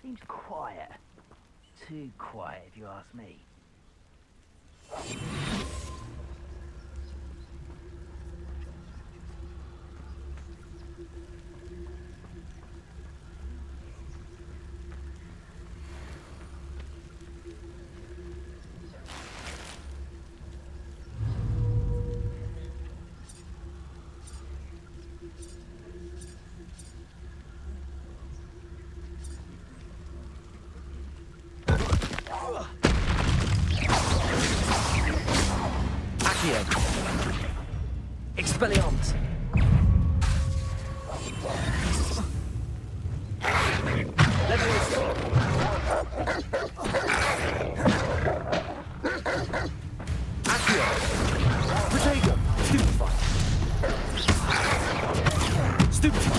Seems quiet. Too quiet, if you ask me. Expelliarmus. Accio. Protego. Stupefy. Stupefy.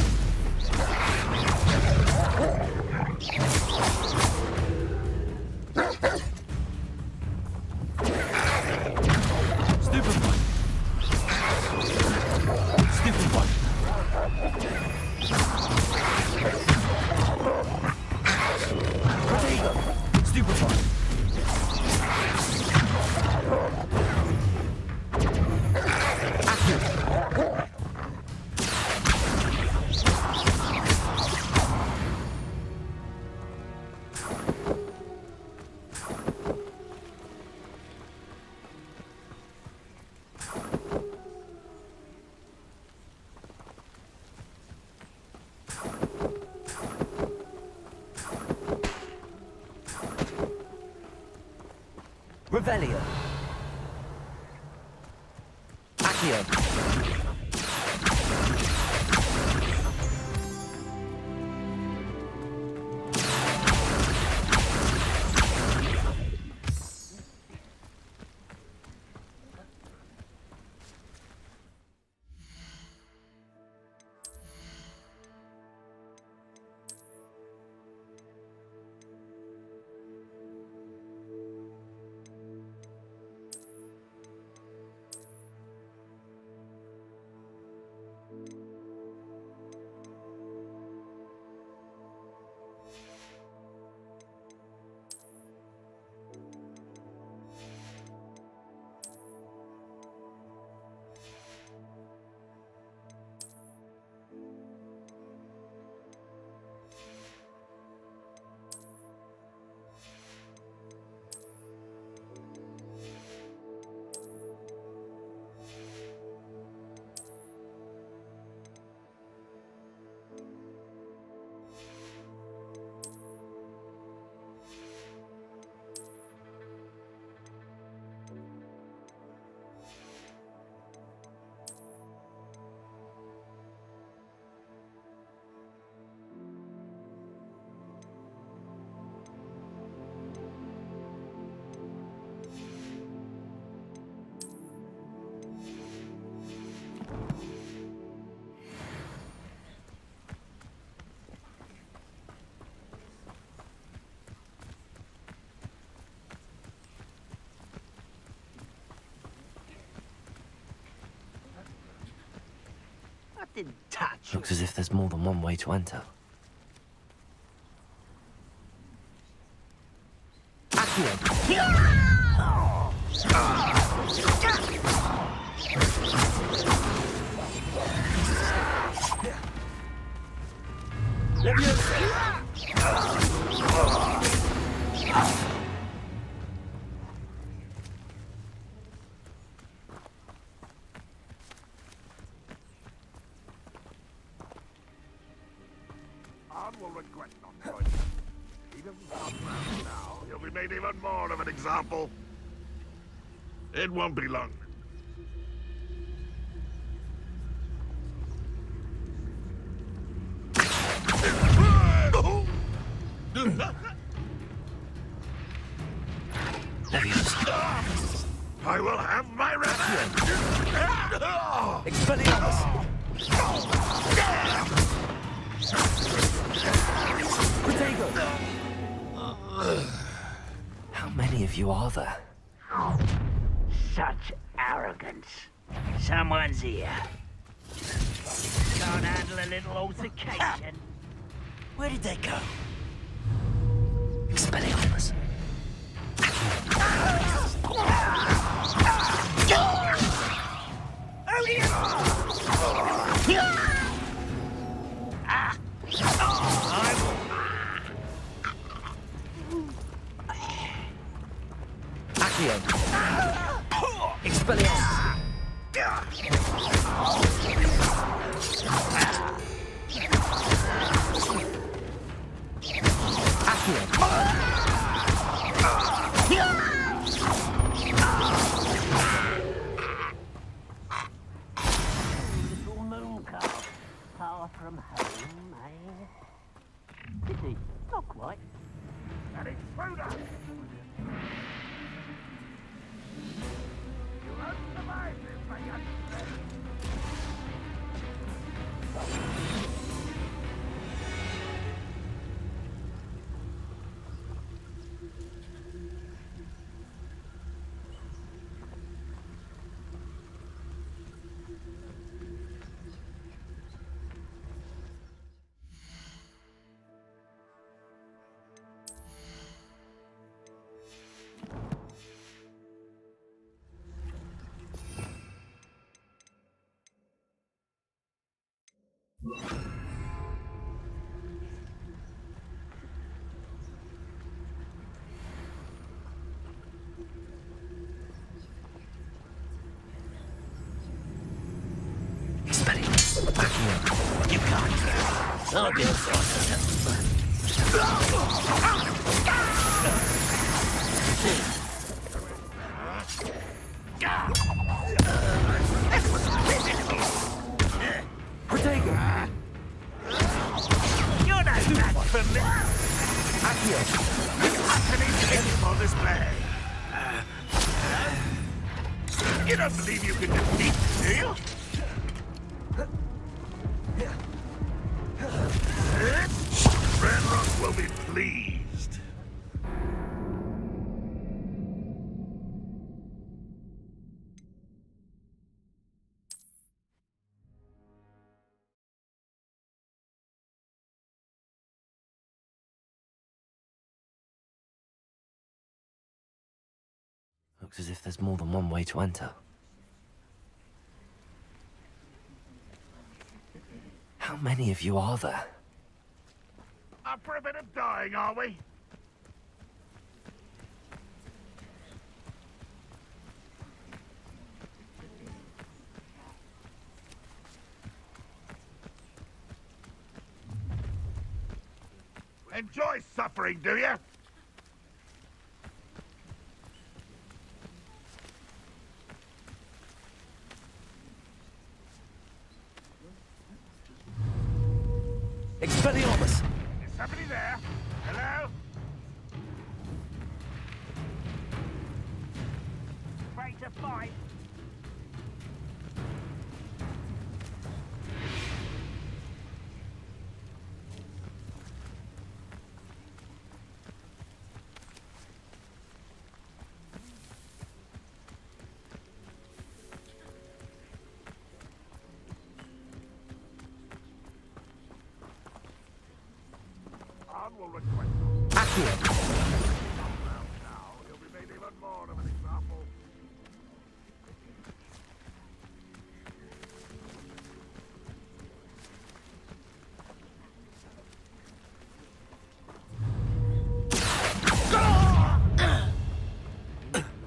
Revelio. Accio. Didn't touch. Looks as if there's more than one way to enter. Will regret not joining him. He doesn't stop around now. He'll be made even more of an example. It won't be long. I will have my revenge! Expelliarmus! How many of you are there? Such arrogance. Someone's here. Can't handle a little altercation. Where did they go? Expelliarmus. Accio. Expelliarmus. Little moon calf, far from home, eh? Did he? Not quite. An intruder! You won't survive this, my young friend. You can't. I'll be Protego! You're no match for me! Accio! Utterly beautiful display! You don't believe you can defeat me, do you? Renrock will be pleased. Looks as if there's more than one way to enter. How many of you are there? Up for a bit of dying, are we? Enjoy suffering, do you? Expelliarmus! Is somebody there? Hello? Ready to fight?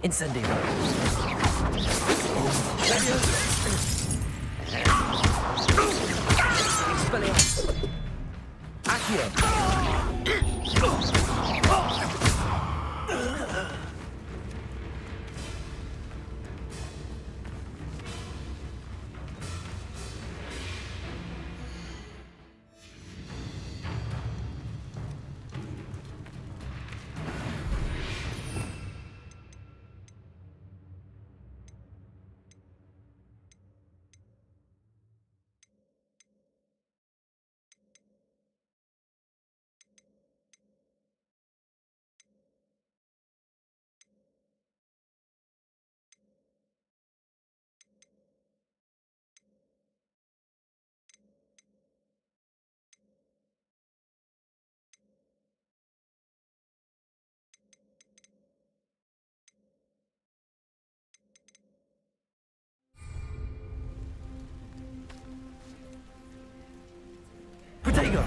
Incendio! Expelliarmus! Accio! Protego!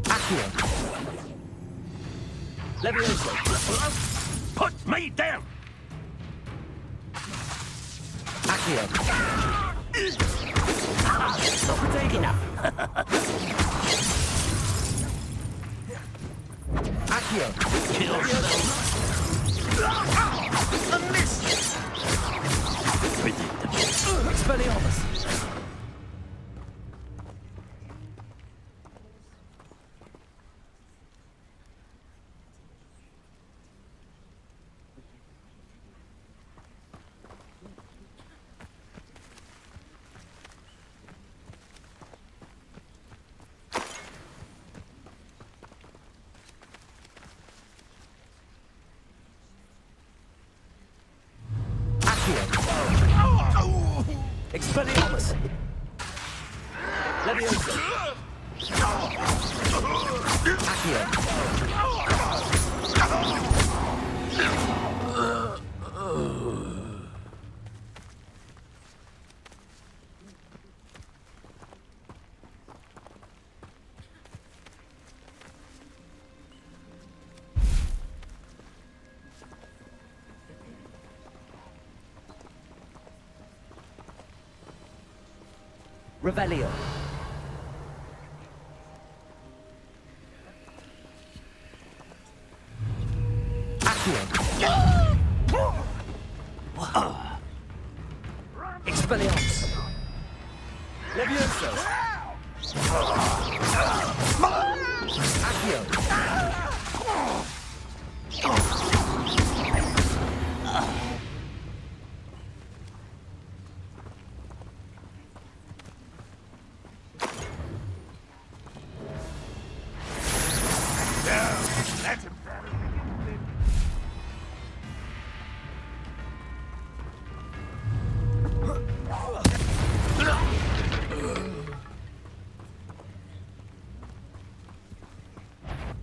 Accio! Levioso! Put me down! Accio! Not Protego! Accio! Kill yourself! A miss! Predictable. Expelliarmus! Expelliarmus! Levioso! Revelio. Expelliarmus! Levioso! Accio!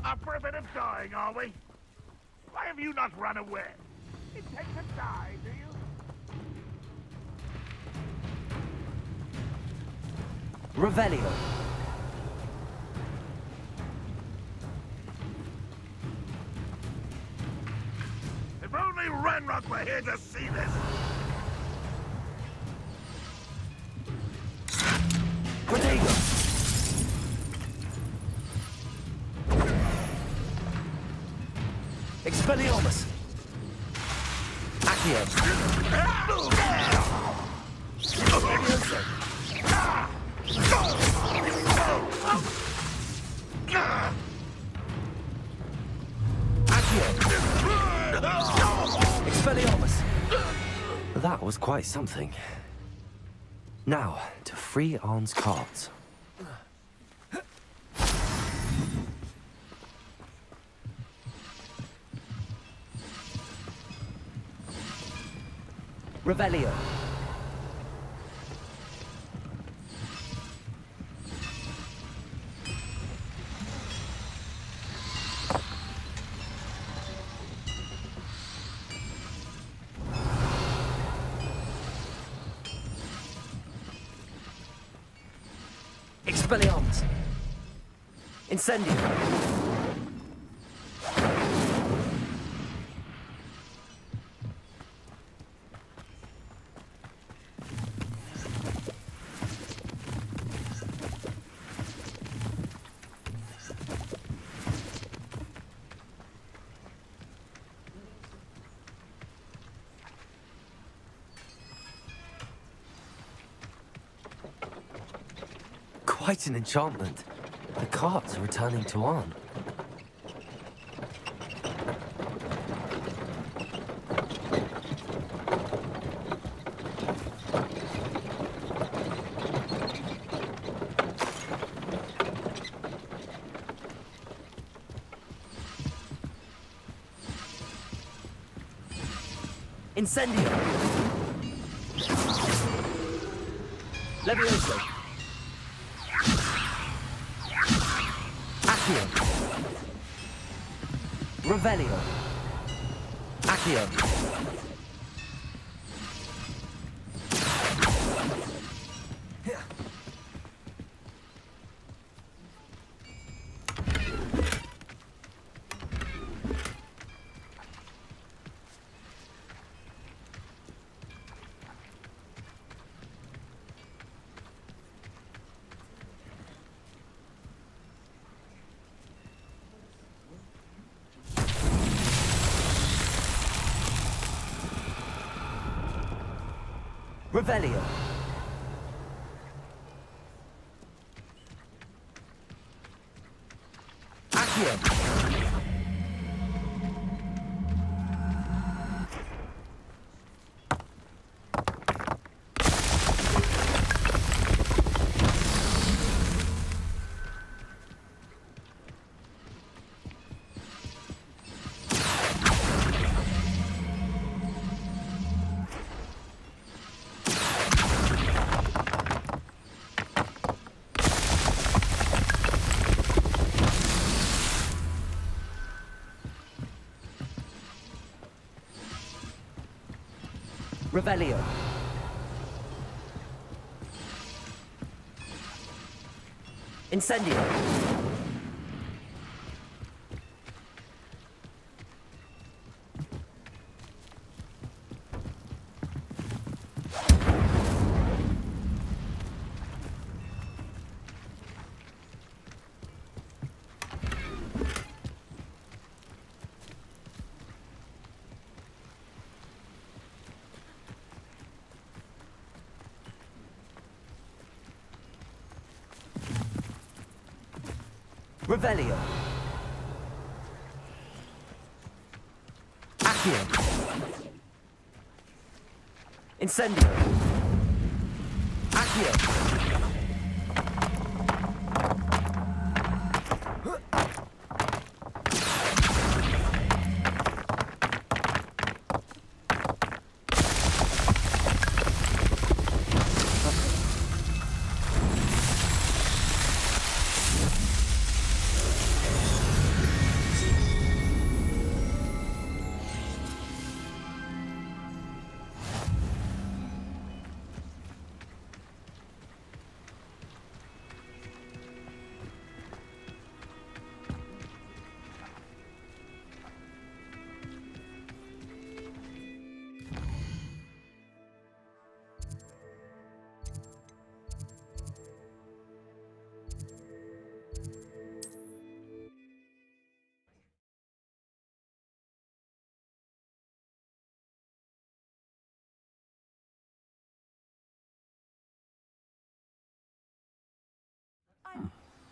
Up for a bit of dying, are we? Why have you not run away? Intend to die, do you? Revelio. If only Ranrock were here to see this! Protego. Expelliarmus! Accio! Levioso! Expelliarmus! That was quite something. Now, to free Arn's cards. Revelio. Expelliarmus. Incendio. Quite an enchantment. The cards are returning to Arn. Incendio! Levioso! Accio! Revelio! Accio! Revelio. Accio. Revelio. Incendio. Revelio. Accio. Incendio. Accio.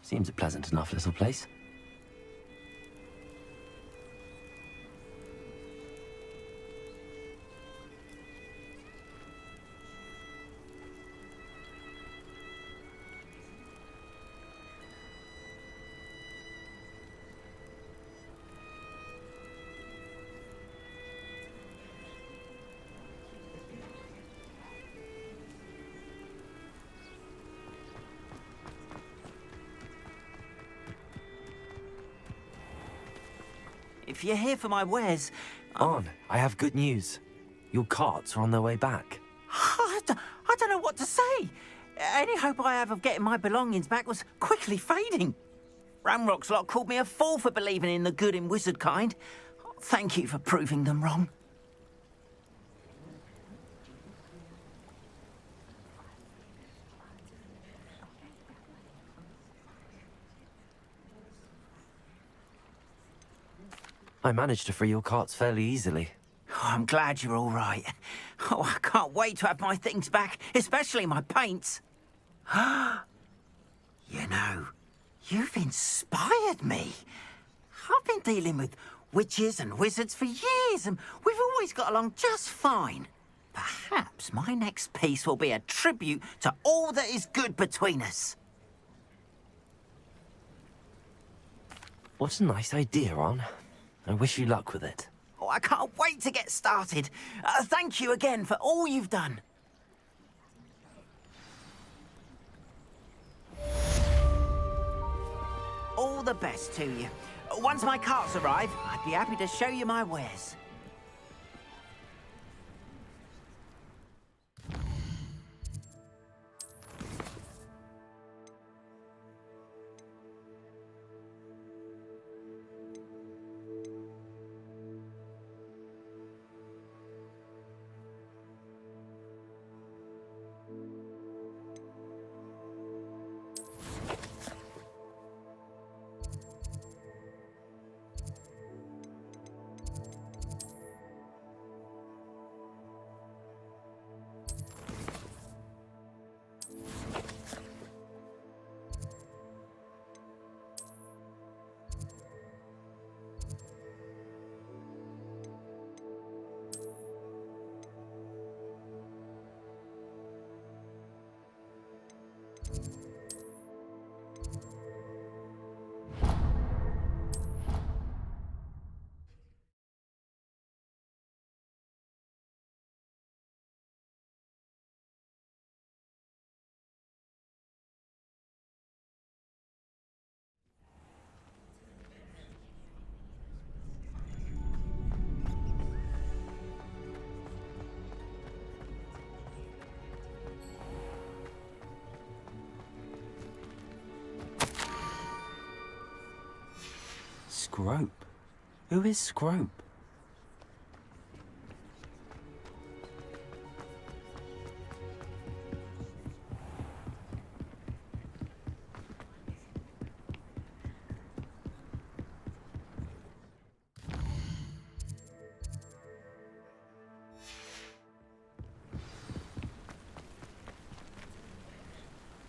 Seems a pleasant enough little place. If you're here for my wares... On, I have good news. Your carts are on their way back. I don't know what to say. Any hope I have of getting my belongings back was quickly fading. Ramrock's lot called me a fool for believing in the good in wizard kind. Thank you for proving them wrong. I managed to free your carts fairly easily. Oh, I'm glad you're all right. Oh, I can't wait to have my things back, especially my paints. You know, you've inspired me. I've been dealing with witches and wizards for years, and we've always got along just fine. Perhaps my next piece will be a tribute to all that is good between us. What a nice idea, Ron. I wish you luck with it. Oh, I can't wait to get started. Thank you again for all you've done. All the best to you. Once my carts arrive, I'd be happy to show you my wares. Scrope? Who is Scrope?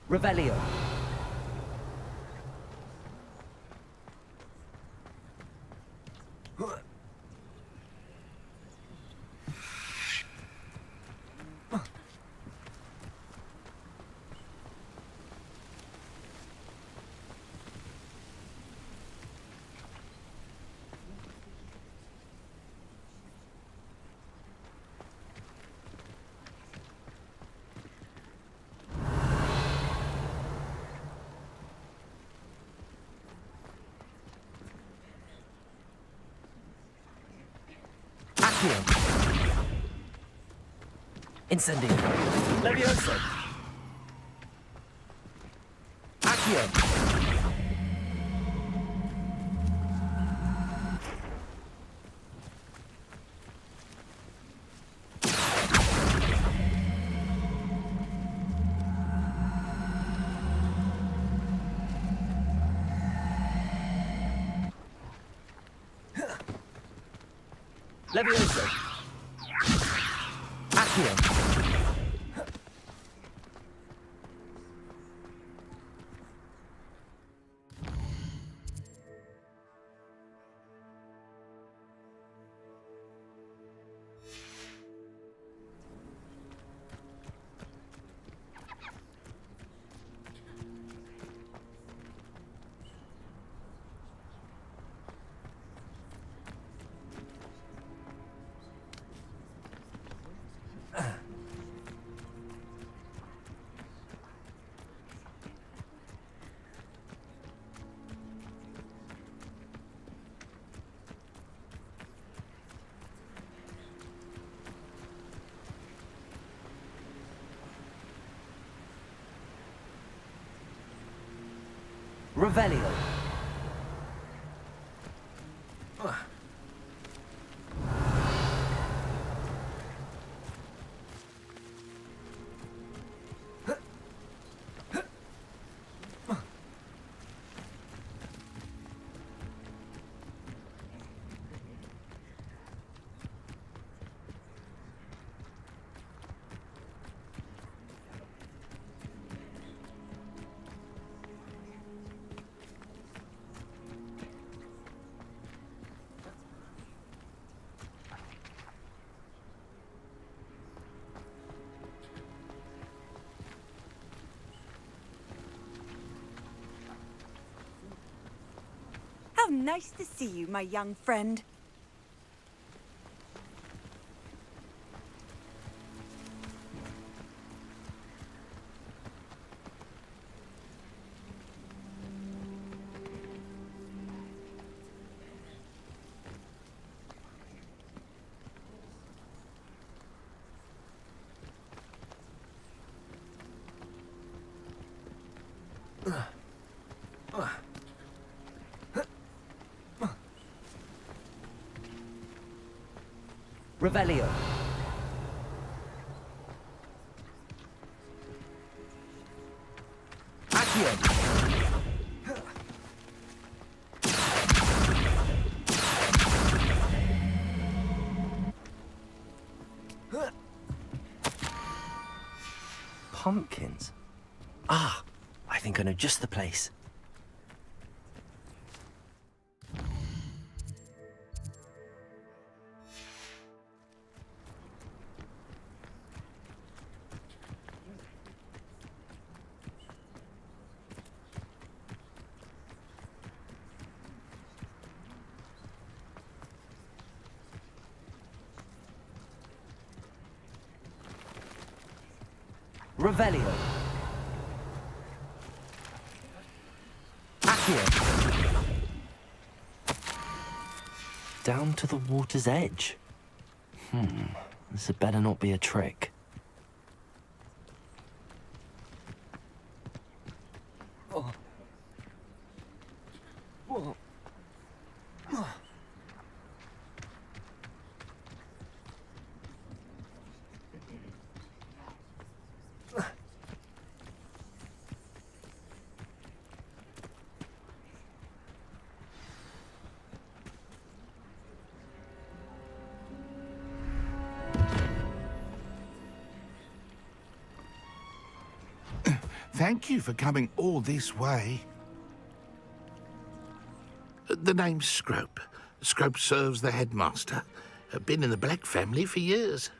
Revelio. Accio. Incendio. Levioso. Accio. Levioso. Accio. Revelio. How nice to see you, my young friend. Revelio. Accio. Pumpkins? Ah, I think I know just the place. Revelio. Accio. Down to the water's edge. This had better not be a trick. Oh. Whoa. Thank you for coming all this way. The name's Scrope. Scrope serves the headmaster. Been in the Black family for years.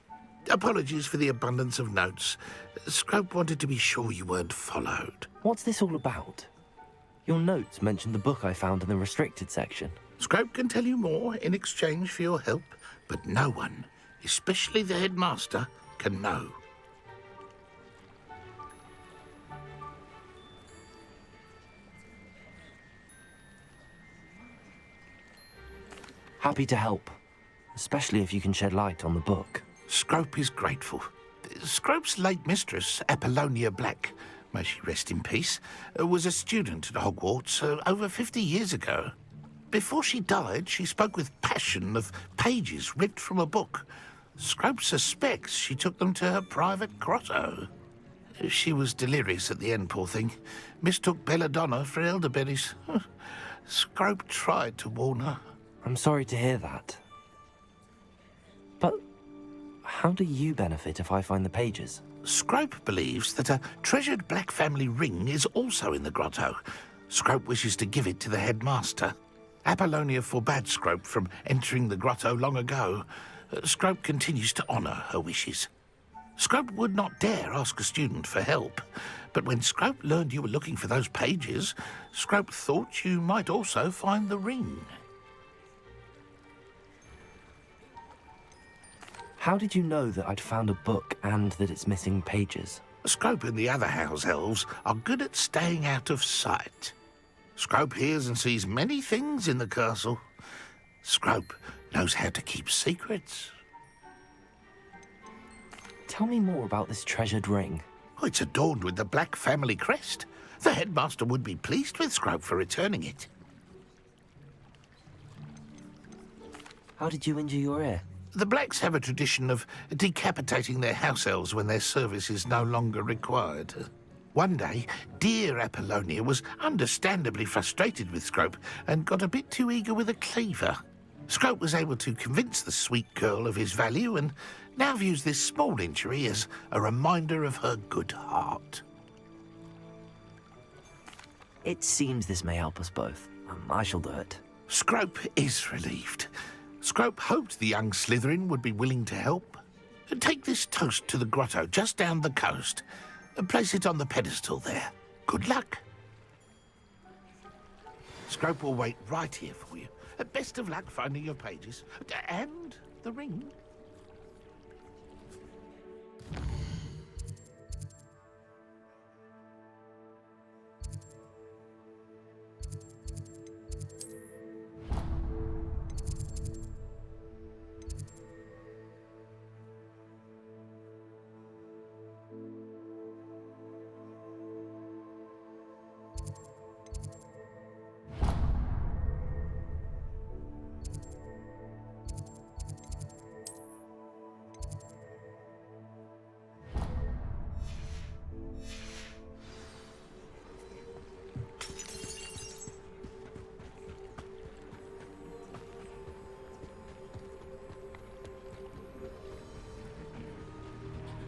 Apologies for the abundance of notes. Scrope wanted to be sure you weren't followed. What's this all about? Your notes mentioned the book I found in the restricted section. Scrope can tell you more in exchange for your help, but no one, especially the headmaster, can know. Happy to help. especially if you can shed light on the book. Scrope is grateful. Scrope's late mistress, Apollonia Black, may she rest in peace, was a student at Hogwarts over 50 years ago. Before she died, she spoke with passion of pages ripped from a book. Scrope suspects she took them to her private grotto. She was delirious at the end, poor thing. Mistook belladonna for elderberries. Scrope tried to warn her. I'm sorry to hear that. But how do you benefit if I find the pages? Scrope believes that a treasured Black family ring is also in the grotto. Scrope wishes to give it to the headmaster. Apollonia forbade Scrope from entering the grotto long ago. Scrope continues to honour her wishes. Scrope would not dare ask a student for help, but when Scrope learned you were looking for those pages, Scrope thought you might also find the ring. How did you know that I'd found a book and that it's missing pages? Scrope and the other house elves are good at staying out of sight. Scrope hears and sees many things in the castle. Scrope knows how to keep secrets. Tell me more about this treasured ring. Oh, it's adorned with the Black family crest. The headmaster would be pleased with Scrope for returning it. How did you injure your ear? The Blacks have a tradition of decapitating their house elves when their service is no longer required. One day, dear Apollonia was understandably frustrated with Scrope and got a bit too eager with a cleaver. Scrope was able to convince the sweet girl of his value and now views this small injury as a reminder of her good heart. It seems this may help us both. I shall do it. Scrope is relieved. Scrope hoped the young Slytherin would be willing to help. Take this toast to the grotto just down the coast and place it on the pedestal there. Good luck. Scrope will wait right here for you. Best of luck finding your pages. And the ring.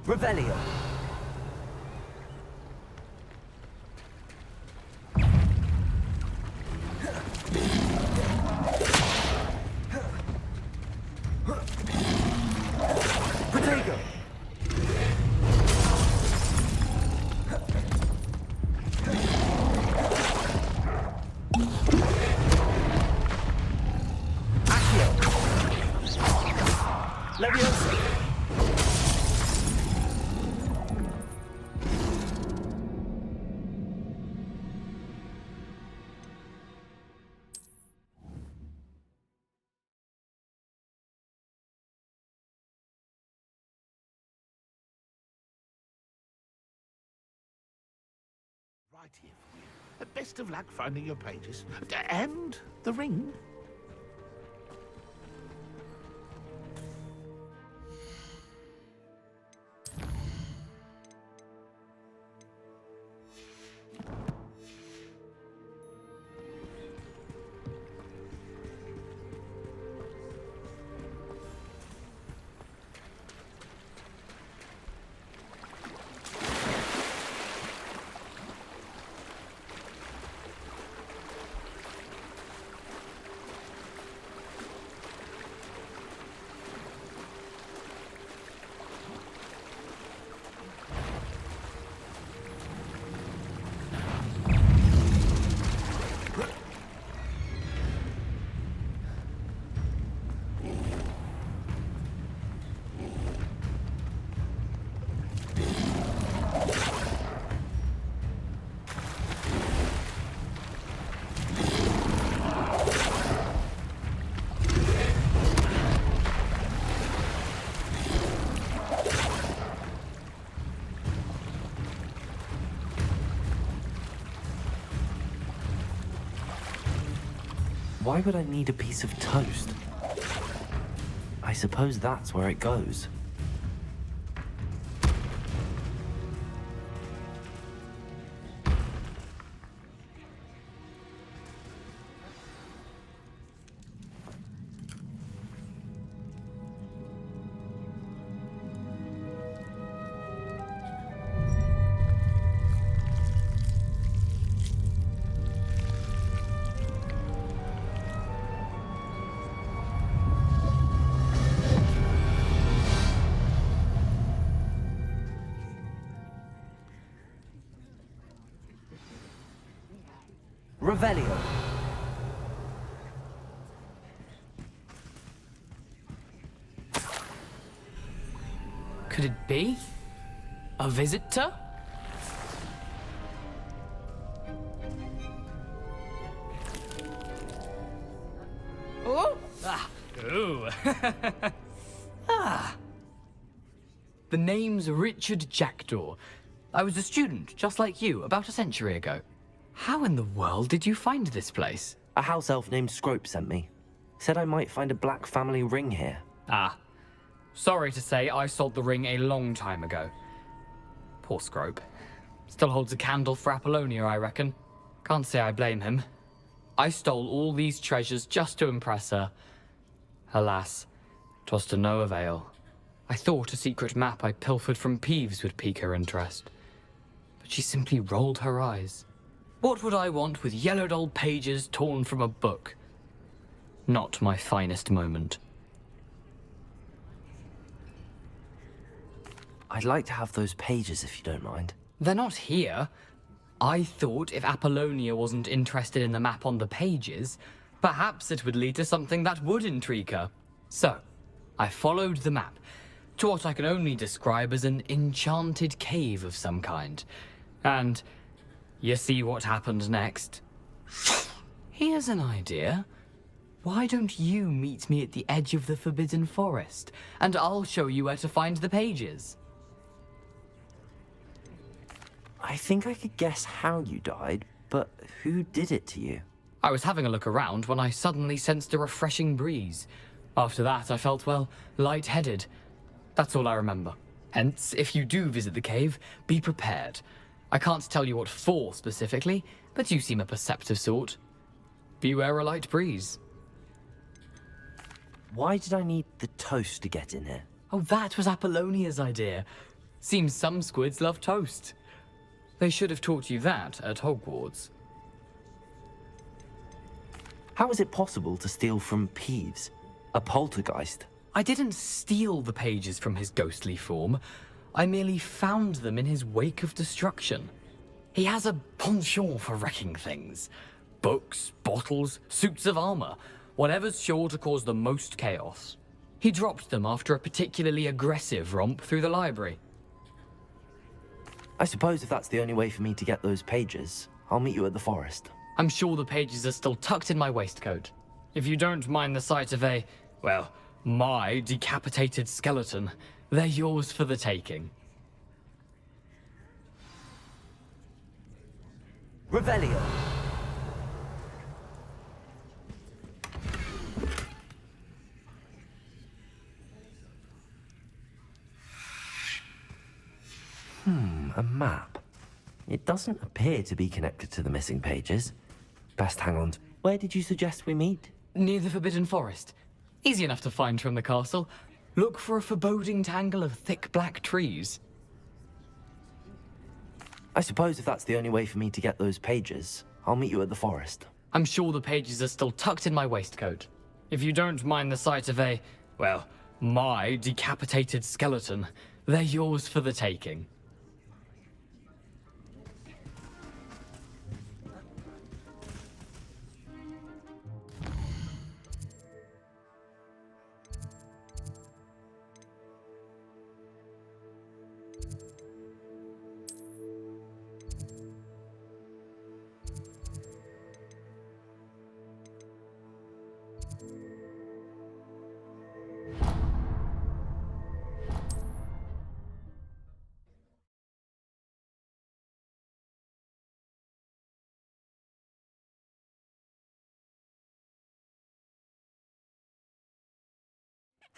Revelio. Protego. Accio. Leviosa. Right here for you. Best of luck finding your pages. And the ring. Why would I need a piece of toast? I suppose that's where it goes. Revelio. Could it be? A visitor? Oh! Ah! Ooh! Ah! The name's Richard Jackdaw. I was a student, just like you, about a century ago. How in the world did you find this place? A house elf named Scrope sent me. Said I might find a black family ring here. Ah. Sorry to say, I sold the ring a long time ago. Poor Scrope. Still holds a candle for Apollonia, I reckon. Can't say I blame him. I stole all these treasures just to impress her. Alas, 'twas to no avail. I thought a secret map I pilfered from Peeves would pique her interest. But she simply rolled her eyes. What would I want with yellowed old pages torn from a book? Not my finest moment. I'd like to have those pages if you don't mind. They're not here. I thought if Apollonia wasn't interested in the map on the pages, perhaps it would lead to something that would intrigue her. So, I followed the map to what I can only describe as an enchanted cave of some kind. And you see what happened next? Here's an idea. Why don't you meet me at the edge of the Forbidden Forest, and I'll show you where to find the pages. I think I could guess how you died, but who did it to you? I was having a look around when I suddenly sensed a refreshing breeze. After that, I felt, well, lightheaded. That's all I remember. Hence, if you do visit the cave, be prepared. I can't tell you what for specifically, but you seem a perceptive sort. Beware a light breeze. Why did I need the toast to get in here? Oh, that was Apollonia's idea. Seems some squids love toast. They should have taught you that at Hogwarts. How is it possible to steal from Peeves, a poltergeist? I didn't steal the pages from his ghostly form. I merely found them in his wake of destruction. He has a penchant for wrecking things. Books, bottles, suits of armor, whatever's sure to cause the most chaos. He dropped them after a particularly aggressive romp through the library. I suppose if that's the only way for me to get those pages, I'll meet you at the forest. I'm sure the pages are still tucked in my waistcoat. If you don't mind the sight of a, well, my decapitated skeleton, they're yours for the taking. Revelio. A map. It doesn't appear to be connected to the missing pages. Best hang on. Where did you suggest we meet? Near the Forbidden Forest. Easy enough to find from the castle. Look for a foreboding tangle of thick black trees. I suppose if that's the only way for me to get those pages, I'll meet you at the forest. I'm sure the pages are still tucked in my waistcoat. If you don't mind the sight of a, well, my decapitated skeleton, they're yours for the taking.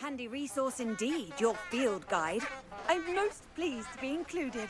Handy resource indeed, your field guide. I'm most pleased to be included.